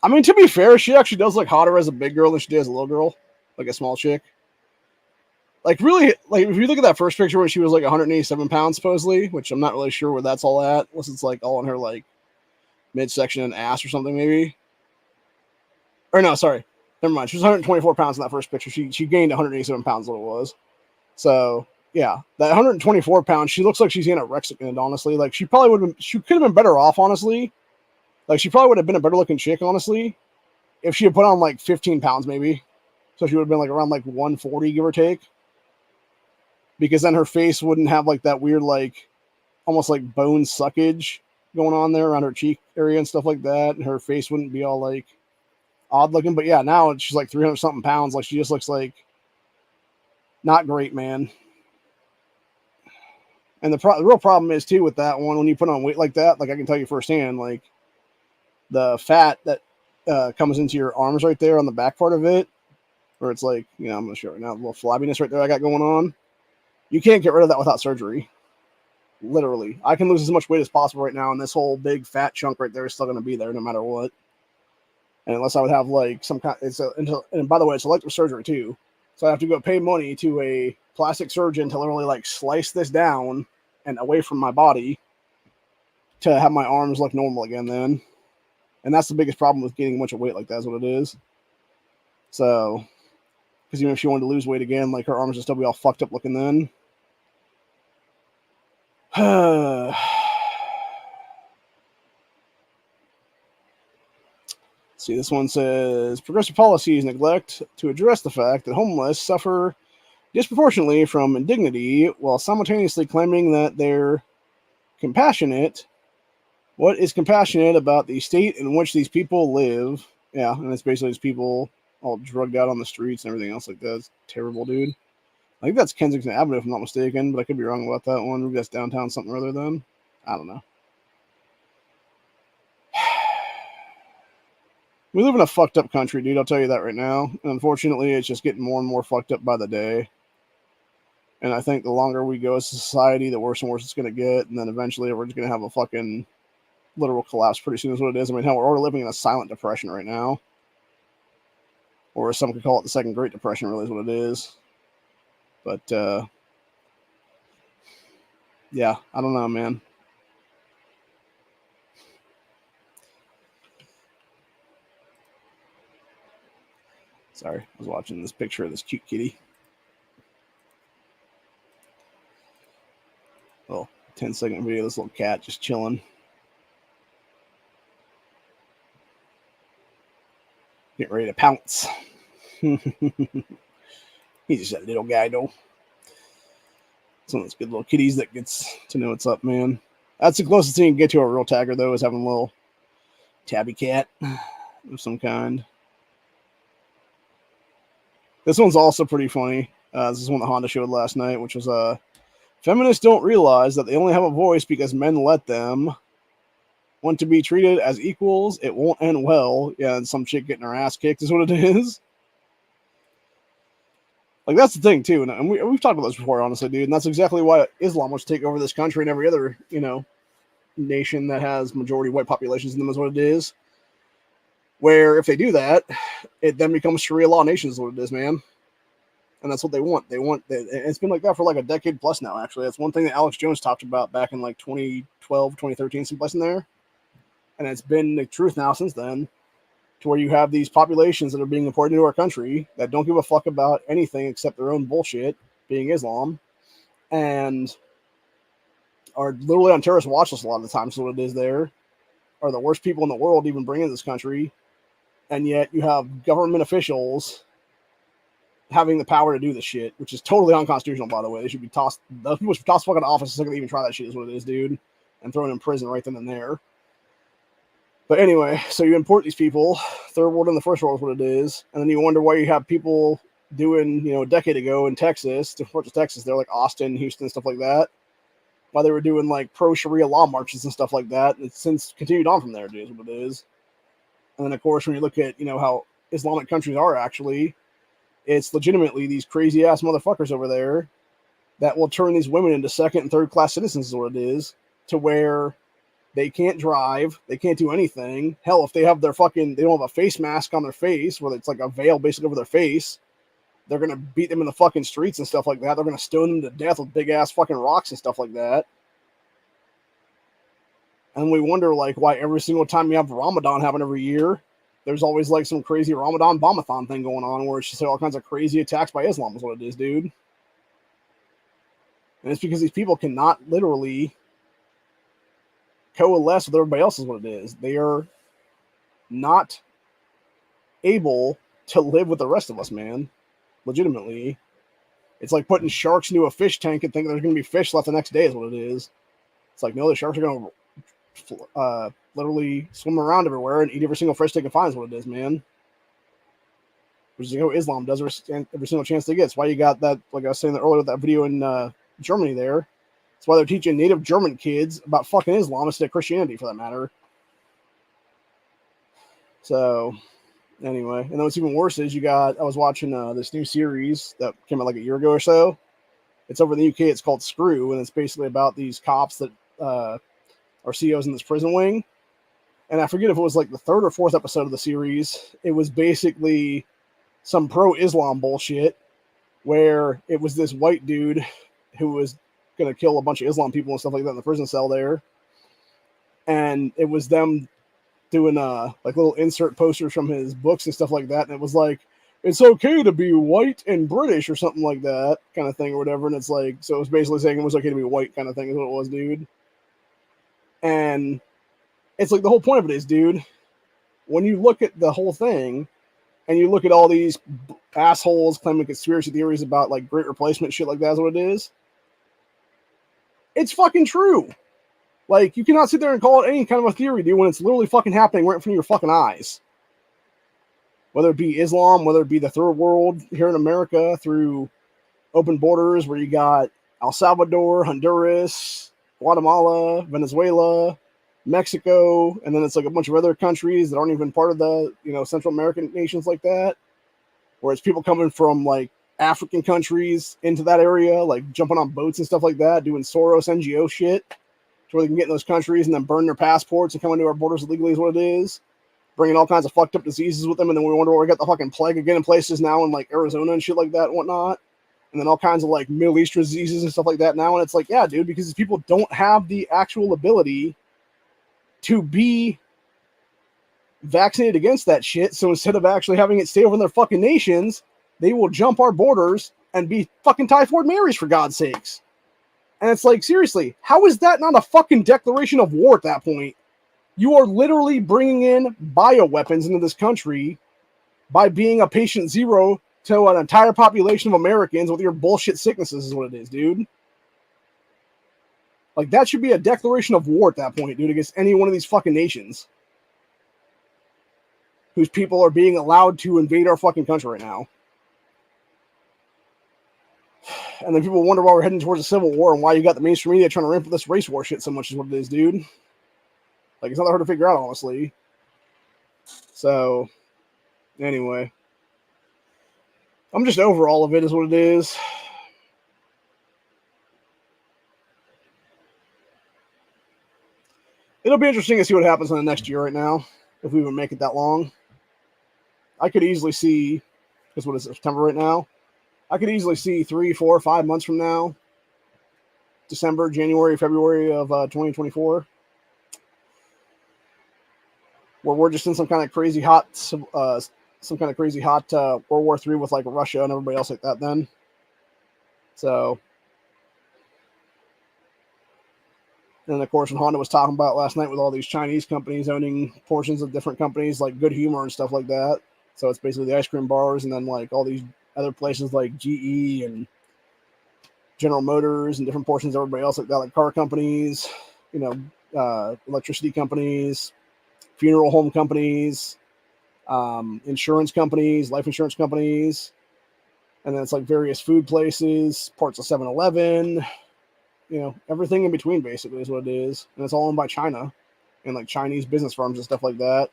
I mean, to be fair, she actually does look hotter as a big girl than she did as a little girl, like a small chick. Like, really, like, if you look at that first picture where she was like 187 pounds, supposedly, which I'm not really sure where that's all at, unless it's like all in her, like, midsection and ass or something, maybe. Or no, sorry. Never mind. She was 124 pounds in that first picture. She gained 187 pounds, what it was. So, yeah, that 124 pounds, she looks like she's anorexic, honestly. Like, she could have been better off, honestly. Like, she probably would have been a better looking chick, honestly, if she had put on like 15 pounds, maybe. So she would have been like around like 140, give or take. Because then her face wouldn't have like that weird, like, almost like bone suckage going on there around her cheek area and stuff like that. And her face wouldn't be all like odd looking. But yeah, now she's like 300 something pounds. Like, she just looks like not great, man. And the real problem is too with that one, when you put on weight like that, like I can tell you firsthand, like, the fat that comes into your arms right there on the back part of it, where it's like, you know, I'm going to show it right now, a little flabbiness right there I got going on. You can't get rid of that without surgery. Literally. I can lose as much weight as possible right now, and this whole big fat chunk right there is still going to be there no matter what. And unless I would have like some kind, and by the way, it's elective surgery too. So I have to go pay money to a plastic surgeon to literally like slice this down and away from my body to have my arms look normal again then. And that's the biggest problem with gaining a bunch of weight like that is what it is. So, because even if she wanted to lose weight again, like, her arms would still be all fucked up looking then. See, this one says progressive policies neglect to address the fact that homeless suffer disproportionately from indignity while simultaneously claiming that they're compassionate. What is compassionate about the state in which these people live? Yeah, and it's basically just people all drugged out on the streets and everything else like that. It's terrible, dude. I think that's Kensington Avenue, if I'm not mistaken, but I could be wrong about that one. Maybe that's downtown something rather than. I don't know. We live in a fucked up country, dude. I'll tell you that right now. And unfortunately, it's just getting more and more fucked up by the day. And I think the longer we go as a society, the worse and worse it's going to get. And then eventually we're just going to have a fucking literal collapse pretty soon is what it is. I mean, hell, we're already living in a silent depression right now. Or as some could call it, the second Great Depression really is what it is. But, yeah, I don't know, man. Sorry, I was watching this picture of this cute kitty. Little 10-second video of this little cat just chilling. Get ready to pounce. He's just a little guy, though. Some of those good little kitties that gets to know what's up, man. That's the closest thing you can get to a real tagger, though, is having a little tabby cat of some kind. This one's also pretty funny. This is one that Honda showed last night, which was feminists don't realize that they only have a voice because men let them. Want to be treated as equals, it won't end well. Yeah, and some chick getting her ass kicked is what it is. Like, that's the thing, too. And we've talked about this before, honestly, dude. And that's exactly why Islam wants to take over this country and every other, nation that has majority white populations in them is what it is. Where if they do that, it then becomes Sharia law nation is what it is, man. And that's what they want. It's been like that for like a decade plus now, actually. That's one thing that Alex Jones talked about back in like 2012, 2013, someplace in there. And it's been the truth now since then, to where you have these populations that are being imported into our country that don't give a fuck about anything except their own bullshit, being Islam, and are literally on terrorist watch list a lot of the time. So what it is there are the worst people in the world even bring into this country. And yet you have government officials having the power to do this shit, which is totally unconstitutional, by the way. They should be tossed. Those people should be tossed fucking office so they can even try that shit is what it is, dude. And thrown in prison right then and there. But anyway, so you import these people, third world and the first world is what it is. And then you wonder why you have people doing, a decade ago in Texas, different parts of Texas, they're like Austin, Houston, stuff like that. Why they were doing like pro-Sharia law marches and stuff like that. It's since continued on from there, dude, is what it is. And then, of course, when you look at, how Islamic countries are actually, it's legitimately these crazy-ass motherfuckers over there that will turn these women into second and third-class citizens is what it is, to where they can't drive, they can't do anything. Hell, if they have they don't have a face mask on their face, where it's like a veil basically over their face, they're going to beat them in the fucking streets and stuff like that. They're going to stone them to death with big-ass fucking rocks and stuff like that. And we wonder, like, why every single time you have Ramadan happen every year, there's always, like, some crazy Ramadan bombathon thing going on where it's just like all kinds of crazy attacks by Islam is what it is, dude. And it's because these people cannot literally coalesce with everybody else is what it is. They are not able to live with the rest of us, man. Legitimately. It's like putting sharks into a fish tank and thinking there's going to be fish left the next day is what it is. It's like, no, the sharks are going to literally swim around everywhere and eat every single fish they can find is what it is, man. Which is Islam does every single chance they get. It's why you got that, like I was saying earlier, that video in Germany there. That's why they're teaching native German kids about fucking Islam instead of Christianity, for that matter. So, anyway. And then what's even worse is I was watching this new series that came out like a year ago or so. It's over in the UK. It's called Screw, and it's basically about these cops that are CEOs in this prison wing. And I forget if it was like the third or fourth episode of the series. It was basically some pro-Islam bullshit where it was this white dude who was going to kill a bunch of Islam people and stuff like that in the prison cell there. And it was them doing like little insert posters from his books and stuff like that. And it was like, it's okay to be white and British or something like that kind of thing or whatever. And it's like, so it was basically saying it was okay to be white kind of thing is what it was, dude. And it's like the whole point of it is, dude, when you look at the whole thing and you look at all these assholes claiming conspiracy theories about like Great Replacement shit like that's what it is, it's fucking true. Like, you cannot sit there and call it any kind of a theory, dude, when it's literally fucking happening right in front of your fucking eyes. Whether it be Islam, whether it be the third world here in America through open borders where you got El Salvador, Honduras, Guatemala, Venezuela, Mexico, and then it's like a bunch of other countries that aren't even part of the, Central American nations like that, where it's people coming from like African countries into that area, like jumping on boats and stuff like that, doing Soros NGO shit, to where they can get in those countries and then burn their passports and come into our borders illegally is what it is, bringing all kinds of fucked up diseases with them, and then we wonder why we got the fucking plague again in places now in like Arizona and shit like that and whatnot. And then all kinds of like Middle Eastern diseases and stuff like that now. And it's like, yeah, dude, because these people don't have the actual ability to be vaccinated against that shit. So instead of actually having it stay over in their fucking nations, they will jump our borders and be fucking typhoid Marys, for God's sakes. And it's like, seriously, how is that not a fucking declaration of war at that point? You are literally bringing in bioweapons into this country by being a patient zero to an entire population of Americans with your bullshit sicknesses is what it is, dude. Like, that should be a declaration of war at that point, dude, against any one of these fucking nations whose people are being allowed to invade our fucking country right now. And then people wonder why we're heading towards a civil war and why you got the mainstream media trying to ramp up this race war shit so much is what it is, dude. Like, it's not that hard to figure out, honestly. So, anyway. I'm just over all of it is what it is. It'll be interesting to see what happens in the next year right now, if we even make it that long. I could easily see, because what is it, September right now? I could easily see 3, 4, 5 months from now, December, January, February of 2024, where we're just in some kind of crazy hot World War III with like Russia and everybody else like that then. So, and of course, when Honda was talking about last night with all these Chinese companies owning portions of different companies like Good Humor and stuff like that. So it's basically the ice cream bars and then like all these other places like GE and General Motors and different portions of everybody else like that, like car companies, electricity companies, funeral home companies, insurance companies, life insurance companies, and then it's like various food places, parts of 7-Eleven, everything in between basically is what it is. And it's all owned by China and like Chinese business firms and stuff like that,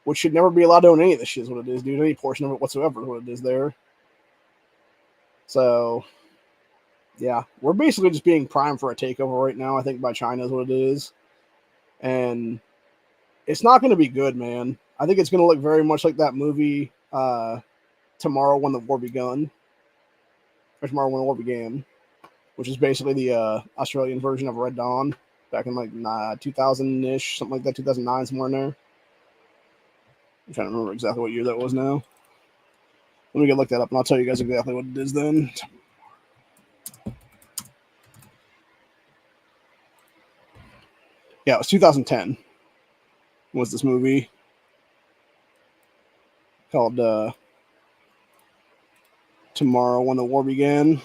which should never be allowed to own any of this shit is what it is, dude. Any portion of it whatsoever is what it is there. So, yeah, we're basically just being primed for a takeover right now, I think, by China is what it is. And it's not going to be good, man. I think it's going to look very much like that movie, Tomorrow When the War Begun, or Tomorrow When the War Began, which is basically the Australian version of Red Dawn back in like 2000-ish, something like that, 2009, somewhere in there. I'm trying to remember exactly what year that was now. Let me go look that up, and I'll tell you guys exactly what it is then. Yeah, it was 2010 was this movie called Tomorrow When the War Began.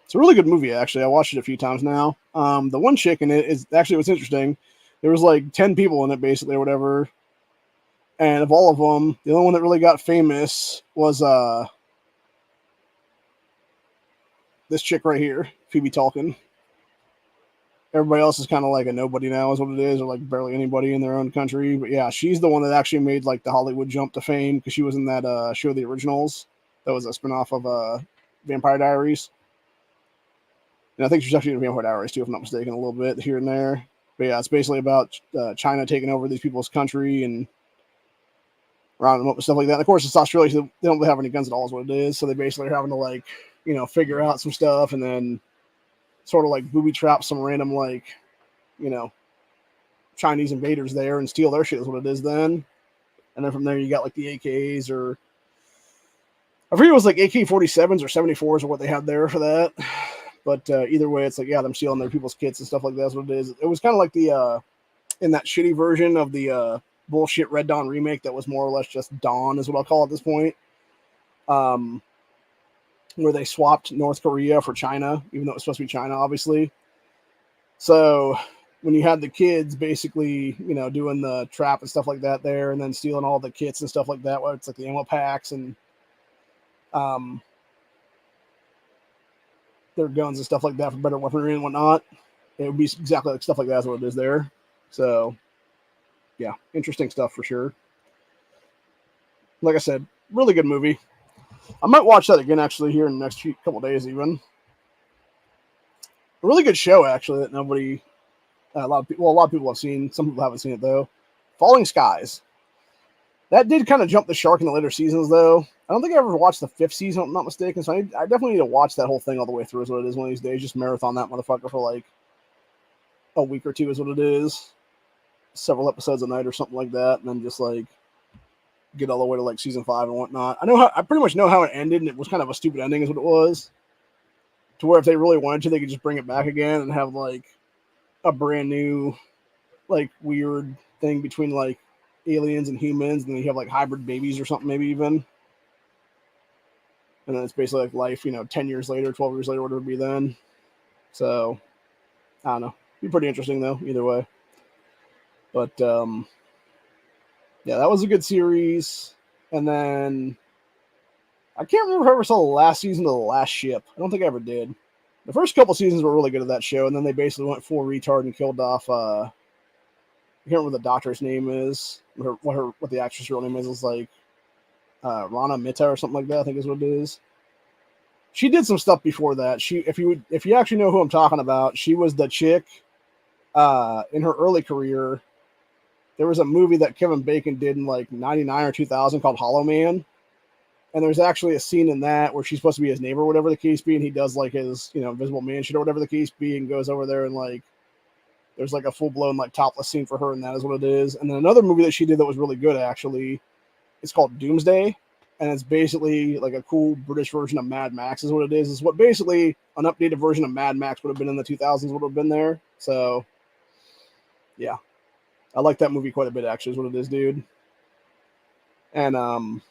It's a really good movie, actually. I watched it a few times now. The one chick in it is actually what's interesting. There was like 10 people in it, basically, or whatever. And of all of them, the only one that really got famous was this chick right here, Phoebe Talkin. Everybody else is kind of like a nobody now is what it is, or like barely anybody in their own country. But yeah, she's the one that actually made like the Hollywood jump to fame because she was in that show, The Originals. That was a spinoff of Vampire Diaries. And I think she's actually in Vampire Diaries too, if I'm not mistaken, a little bit here and there. But yeah, it's basically about China taking over these people's country and rounding them up and stuff like that. And of course, it's Australia, so they don't have any guns at all is what it is. So they basically are having to like, figure out some stuff and then sort of like booby trap some random like, Chinese invaders there and steal their shit is what it is then. And then from there you got like the AKs or I forget it was like AK-47s or 74s or what they had there for that. But either way, it's like, yeah, them stealing their people's kits and stuff like that is what it is. It was kind of like the in that shitty version of the bullshit Red Dawn remake that was more or less just Dawn, is what I'll call it at this point. Where they swapped North Korea for China, even though it was supposed to be China, obviously. So when you had the kids basically, you know, doing the trap and stuff like that there, and then stealing all the kits and stuff like that, where it's like the ammo packs and their guns and stuff like that for better weaponry and whatnot, it would be exactly like stuff like that is what it is there. So yeah, interesting stuff for sure. Like I said, really good movie. I might watch that again actually here in the next couple days even. A really good show actually that nobody, a lot of people have seen. Some people haven't seen it though. Falling Skies. That did kind of jump the shark in the later seasons though. I don't think I ever watched the 5th season, if I'm not mistaken. So I definitely need to watch that whole thing all the way through is what it is one of these days. Just marathon that motherfucker for like a week or two is what it is. Several episodes a night or something like that. And then just like get all the way to like season 5 and whatnot. I pretty much know how it ended, and it was kind of a stupid ending is what it was. To where if they really wanted to, they could just bring it back again and have like a brand new, like weird thing between like aliens and humans, and then you have like hybrid babies or something, maybe even. And then it's basically like life, you know, 10 years later, 12 years later, whatever it would be then. So, I don't know. Be pretty interesting though, either way. But, yeah, that was a good series. And then I can't remember if I ever saw the last season of The Last Ship. I don't think I ever did. The first couple seasons were really good at that show, and then they basically went full retard and killed off. I can't remember what the doctor's name is. What the actress' real name is. It's like Rana Mita or something like that. I think is what it is. She did some stuff before that. If you actually know who I'm talking about, she was the chick in her early career. There was a movie that Kevin Bacon did in like 99 or 2000 called Hollow Man. And there's actually a scene in that where she's supposed to be his neighbor, whatever the case be, and he does like his, you know, Invisible Man shit or whatever the case be, and goes over there and like there's like a full blown like topless scene for her, and that is what it is. And then another movie that she did that was really good actually, it's called Doomsday, and it's basically like a cool British version of Mad Max is what it is. It's what basically an updated version of Mad Max would have been in the 2000s would have been there. So yeah, I like that movie quite a bit actually is what it is, dude. And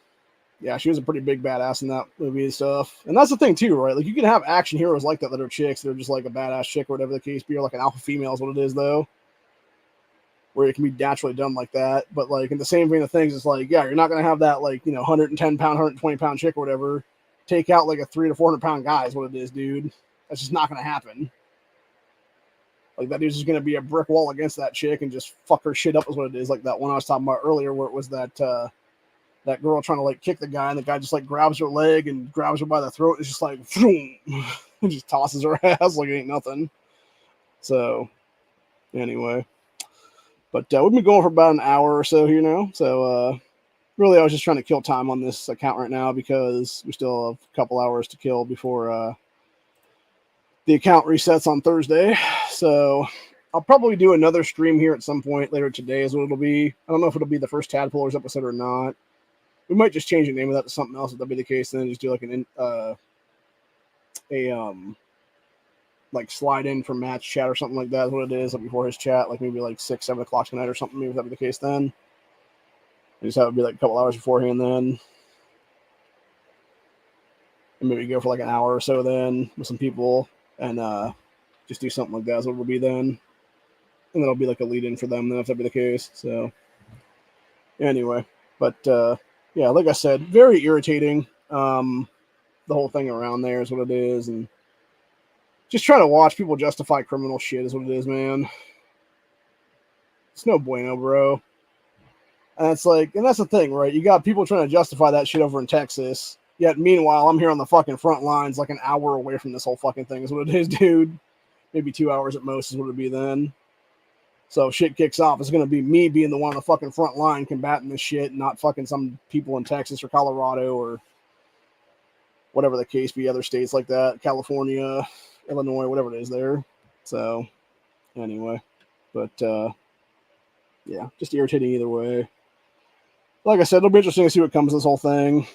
yeah, she was a pretty big badass in that movie and stuff. And that's the thing too, right? Like you can have action heroes like that are chicks. They're just like a badass chick or whatever the case be, or like an alpha female is what it is though. Where it can be naturally done like that. But like in the same vein of things, it's like, yeah, you're not going to have that like, you know, 110 pound, 120 pound chick or whatever take out like a 300 to 400 pound guy is what it is, dude. That's just not going to happen. Like that dude's just going to be a brick wall against that chick and just fuck her shit up is what it is. Like that one I was talking about earlier where it was that girl trying to like kick the guy, and the guy just like grabs her leg and grabs her by the throat. It's just like, and just tosses her ass like it ain't nothing. So, anyway, but we've been going for about an hour or so here now. So, really, I was just trying to kill time on this account right now because we still have a couple hours to kill before the account resets on Thursday. So, I'll probably do another stream here at some point later today, is what it'll be. I don't know if it'll be the first Tadpoolers episode or not. We might just change the name of that to something else if that'd be the case, and then just do like like slide in from match chat or something like that is what it is, like before his chat, like maybe like 6, 7 o'clock tonight or something, maybe if that'd be the case then. I just have it be like a couple hours beforehand then. And maybe go for like an hour or so then with some people and just do something like that is what it'll be then. And then it'll be like a lead in for them then if that'd be the case. So anyway, but yeah, like I said, very irritating. The whole thing around there is what it is, and just trying to watch people justify criminal shit is what it is, man. It's no bueno, bro. And it's like, and that's the thing, right? You got people trying to justify that shit over in Texas, yet meanwhile, I'm here on the fucking front lines, like an hour away from this whole fucking thing is what it is, dude. Maybe 2 hours at most is what it'd be then. So if shit kicks off, it's going to be me being the one on the fucking front line combating this shit, not fucking some people in Texas or Colorado or whatever the case be, other states like that, California, Illinois, whatever it is there. So anyway, but yeah, just irritating either way. Like I said, it'll be interesting to see what comes of this whole thing.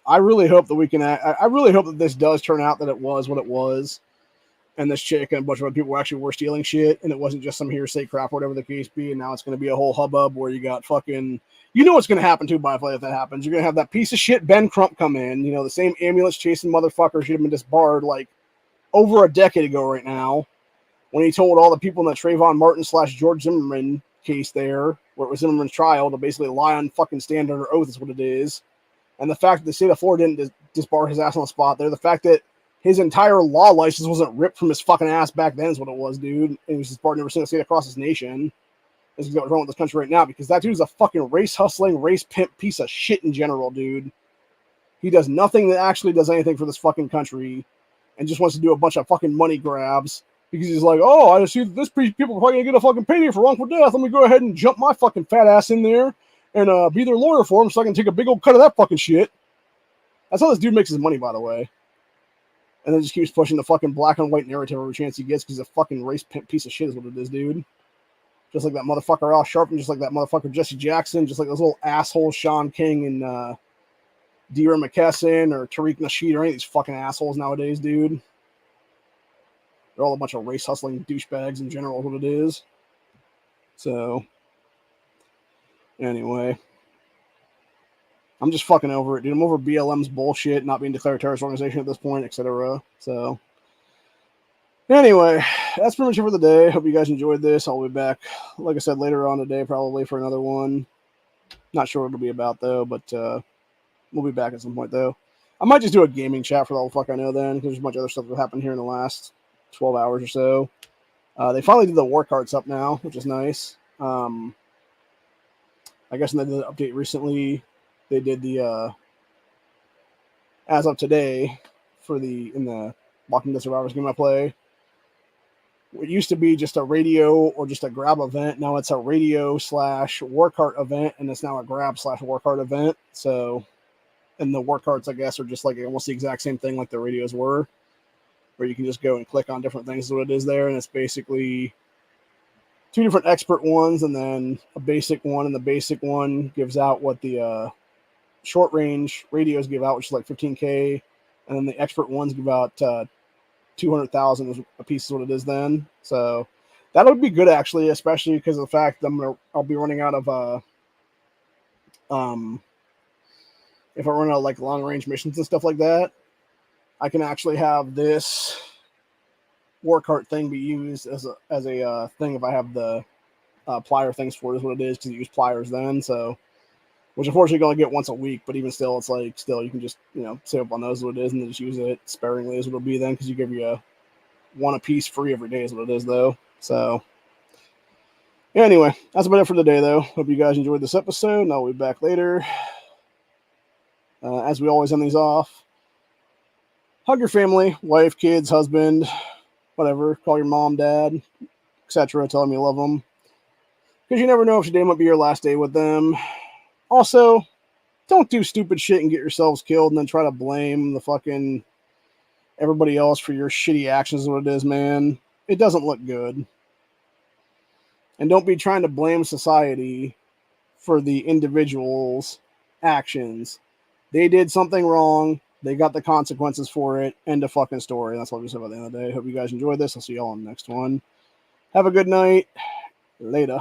I really hope that we can I really hope that this does turn out that it was what it was. and this chick and a bunch of other people actually were stealing shit, and it wasn't just some hearsay crap, whatever the case be. And now it's going to be a whole hubbub where you got fucking, you know what's going to happen too, by the way, if that happens. You're going to have that piece of shit Ben Crump come in, you know, the same ambulance chasing motherfucker should have been disbarred like over a decade ago right now, when he told all the people in the Trayvon Martin / George Zimmerman case there, where it was Zimmerman's trial, to basically lie on fucking stand under oath is what it is. And the fact that the state of Florida didn't disbar his ass on the spot there, the fact that his entire law license wasn't ripped from his fucking ass back then is what it was, dude. And he was disbarred in every single state across this nation. This is what's wrong with this country right now, because that dude's a fucking race hustling, race pimp piece of shit in general, dude. He does nothing that actually does anything for this fucking country, and just wants to do a bunch of fucking money grabs, because he's like, oh, I see this people are probably gonna get a fucking payday for wrongful death. Let me go ahead and jump my fucking fat ass in there and be their lawyer for him so I can take a big old cut of that fucking shit. That's how this dude makes his money, by the way. And then just keeps pushing the fucking black and white narrative every chance he gets, because he's a fucking race piece of shit is what it is, dude. Just like that motherfucker Al Sharpton, just like that motherfucker Jesse Jackson, just like those little assholes Sean King and De'Aaron McKesson or Tariq Nasheed or any of these fucking assholes nowadays, dude. They're all a bunch of race hustling douchebags in general, is what it is. So, anyway. I'm just fucking over it, dude. I'm over BLM's bullshit, not being declared a terrorist organization at this point, etc. So, anyway, that's pretty much it for the day. Hope you guys enjoyed this. I'll be back, like I said, later on today, probably for another one. Not sure what it'll be about, though, but we'll be back at some point, though. I might just do a gaming chat for all the fuck I know then, because there's a bunch of other stuff that happened here in the last 12 hours or so. They finally did the war cards up now, which is nice. I guess when they did the update recently, they did the as of today for in the Walking Dead Survivors game I play. It used to be just a radio or just a grab event. Now it's a radio / war cart event, and it's now a grab / war cart event. So, and the war carts, I guess, are just like almost the exact same thing like the radios were, where you can just go and click on different things. Is what it is there, and it's basically 2 different expert ones and then a basic one, and the basic one gives out what the short range radios give out, which is like 15K, and then the expert ones give out 200,000 a piece is what it is then. So that would be good actually, especially because of the fact that I'll be running out of if I run out of like long range missions and stuff like that, I can actually have this war cart thing be used as a thing if I have the plier things for it is what it is, because you use pliers then. So, which unfortunately you only get once a week, but even still, it's like still you can just save up on those what it is and then just use it sparingly is what it'll be then, because you give you one a piece free every day is what it is though. So anyway, that's about it for today though. Hope you guys enjoyed this episode, and I'll be back later. As we always end these off, hug your family, wife, kids, husband, whatever. Call your mom, dad, etc. Tell them you love them, because you never know if today might be your last day with them. Also, don't do stupid shit and get yourselves killed and then try to blame the fucking everybody else for your shitty actions is what it is, man. It doesn't look good. And don't be trying to blame society for the individual's actions. They did something wrong. They got the consequences for it. End of fucking story. That's what we said at the end of the day. Hope you guys enjoyed this. I'll see y'all on the next one. Have a good night. Later.